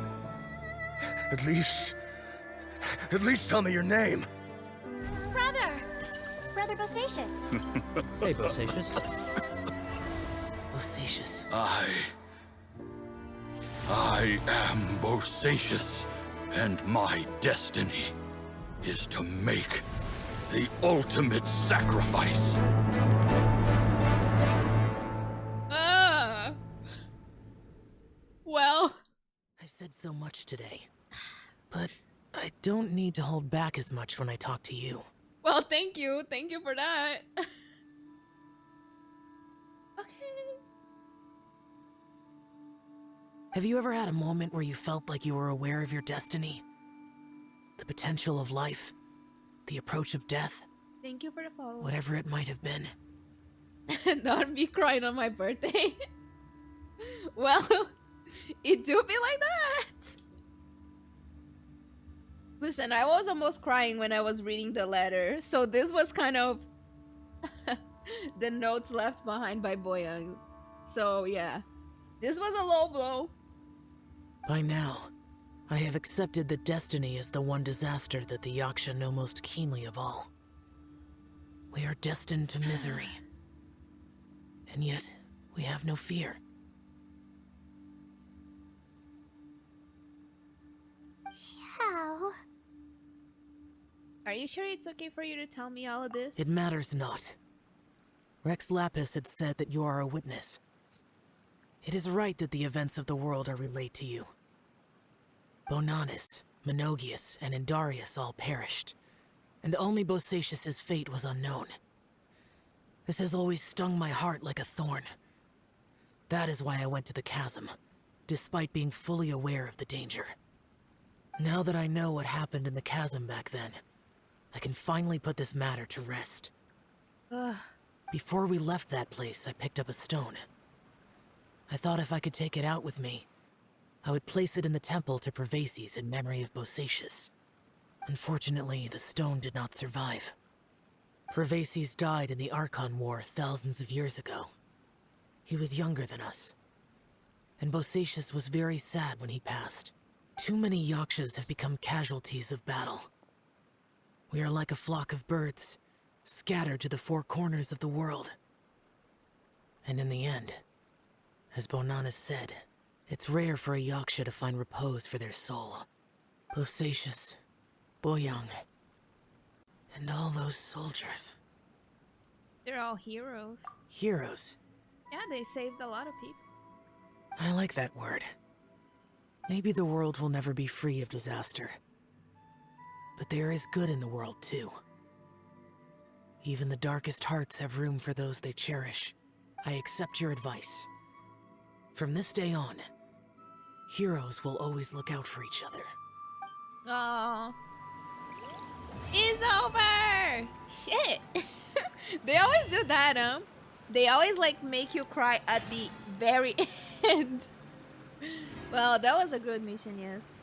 At least tell me your name. Brother Bosacius. Hey, Bosacius. Bosacius. I am Bosacius, and my destiny is to make the ultimate sacrifice. Well, I've said so much today, but I don't need to hold back as much when I talk to you. well, thank you for that. Have you ever had a moment where you felt like you were aware of your destiny? The potential of life? The approach of death? Thank you for the follow. Whatever it might have been. Not me crying on my birthday. Well, it do be like that. Listen, I was almost crying when I was reading the letter, so this was kind of the notes left behind by Boyoung. So yeah, this was a low blow. By now, I have accepted that destiny is the one disaster that the yaksha know most keenly of all. We are destined to misery. And yet, we have no fear. Xiao. Are you sure it's okay for you to tell me all of this? It matters not. Rex Lapis had said that you are a witness. It is right that the events of the world are relayed to you. Bonanis, Menogius, and Indarius all perished, and only Bosacius' fate was unknown. This has always stung my heart like a thorn. That is why I went to the Chasm, despite being fully aware of the danger. Now that I know what happened in the Chasm back then, I can finally put this matter to rest. Ugh. Before we left that place, I picked up a stone. I thought if I could take it out with me, I would place it in the temple to Pervases in memory of Bosacius. Unfortunately, the stone did not survive. Pervases died in the Archon War thousands of years ago. He was younger than us. And Bosacius was very sad when he passed. Too many yakshas have become casualties of battle. We are like a flock of birds, scattered to the four corners of the world. And in the end, as Bonanis said, it's rare for a yaksha to find repose for their soul. Bosacius, Boyoung, and all those soldiers. They're all heroes. Heroes. Yeah, they saved a lot of people. I like that word. Maybe the world will never be free of disaster. But there is good in the world, too. Even the darkest hearts have room for those they cherish. I accept your advice. From this day on, heroes will always look out for each other. Oh, it's over! Shit! They always do that, huh? They always like make you cry at the very end. Well, that was a good mission, yes.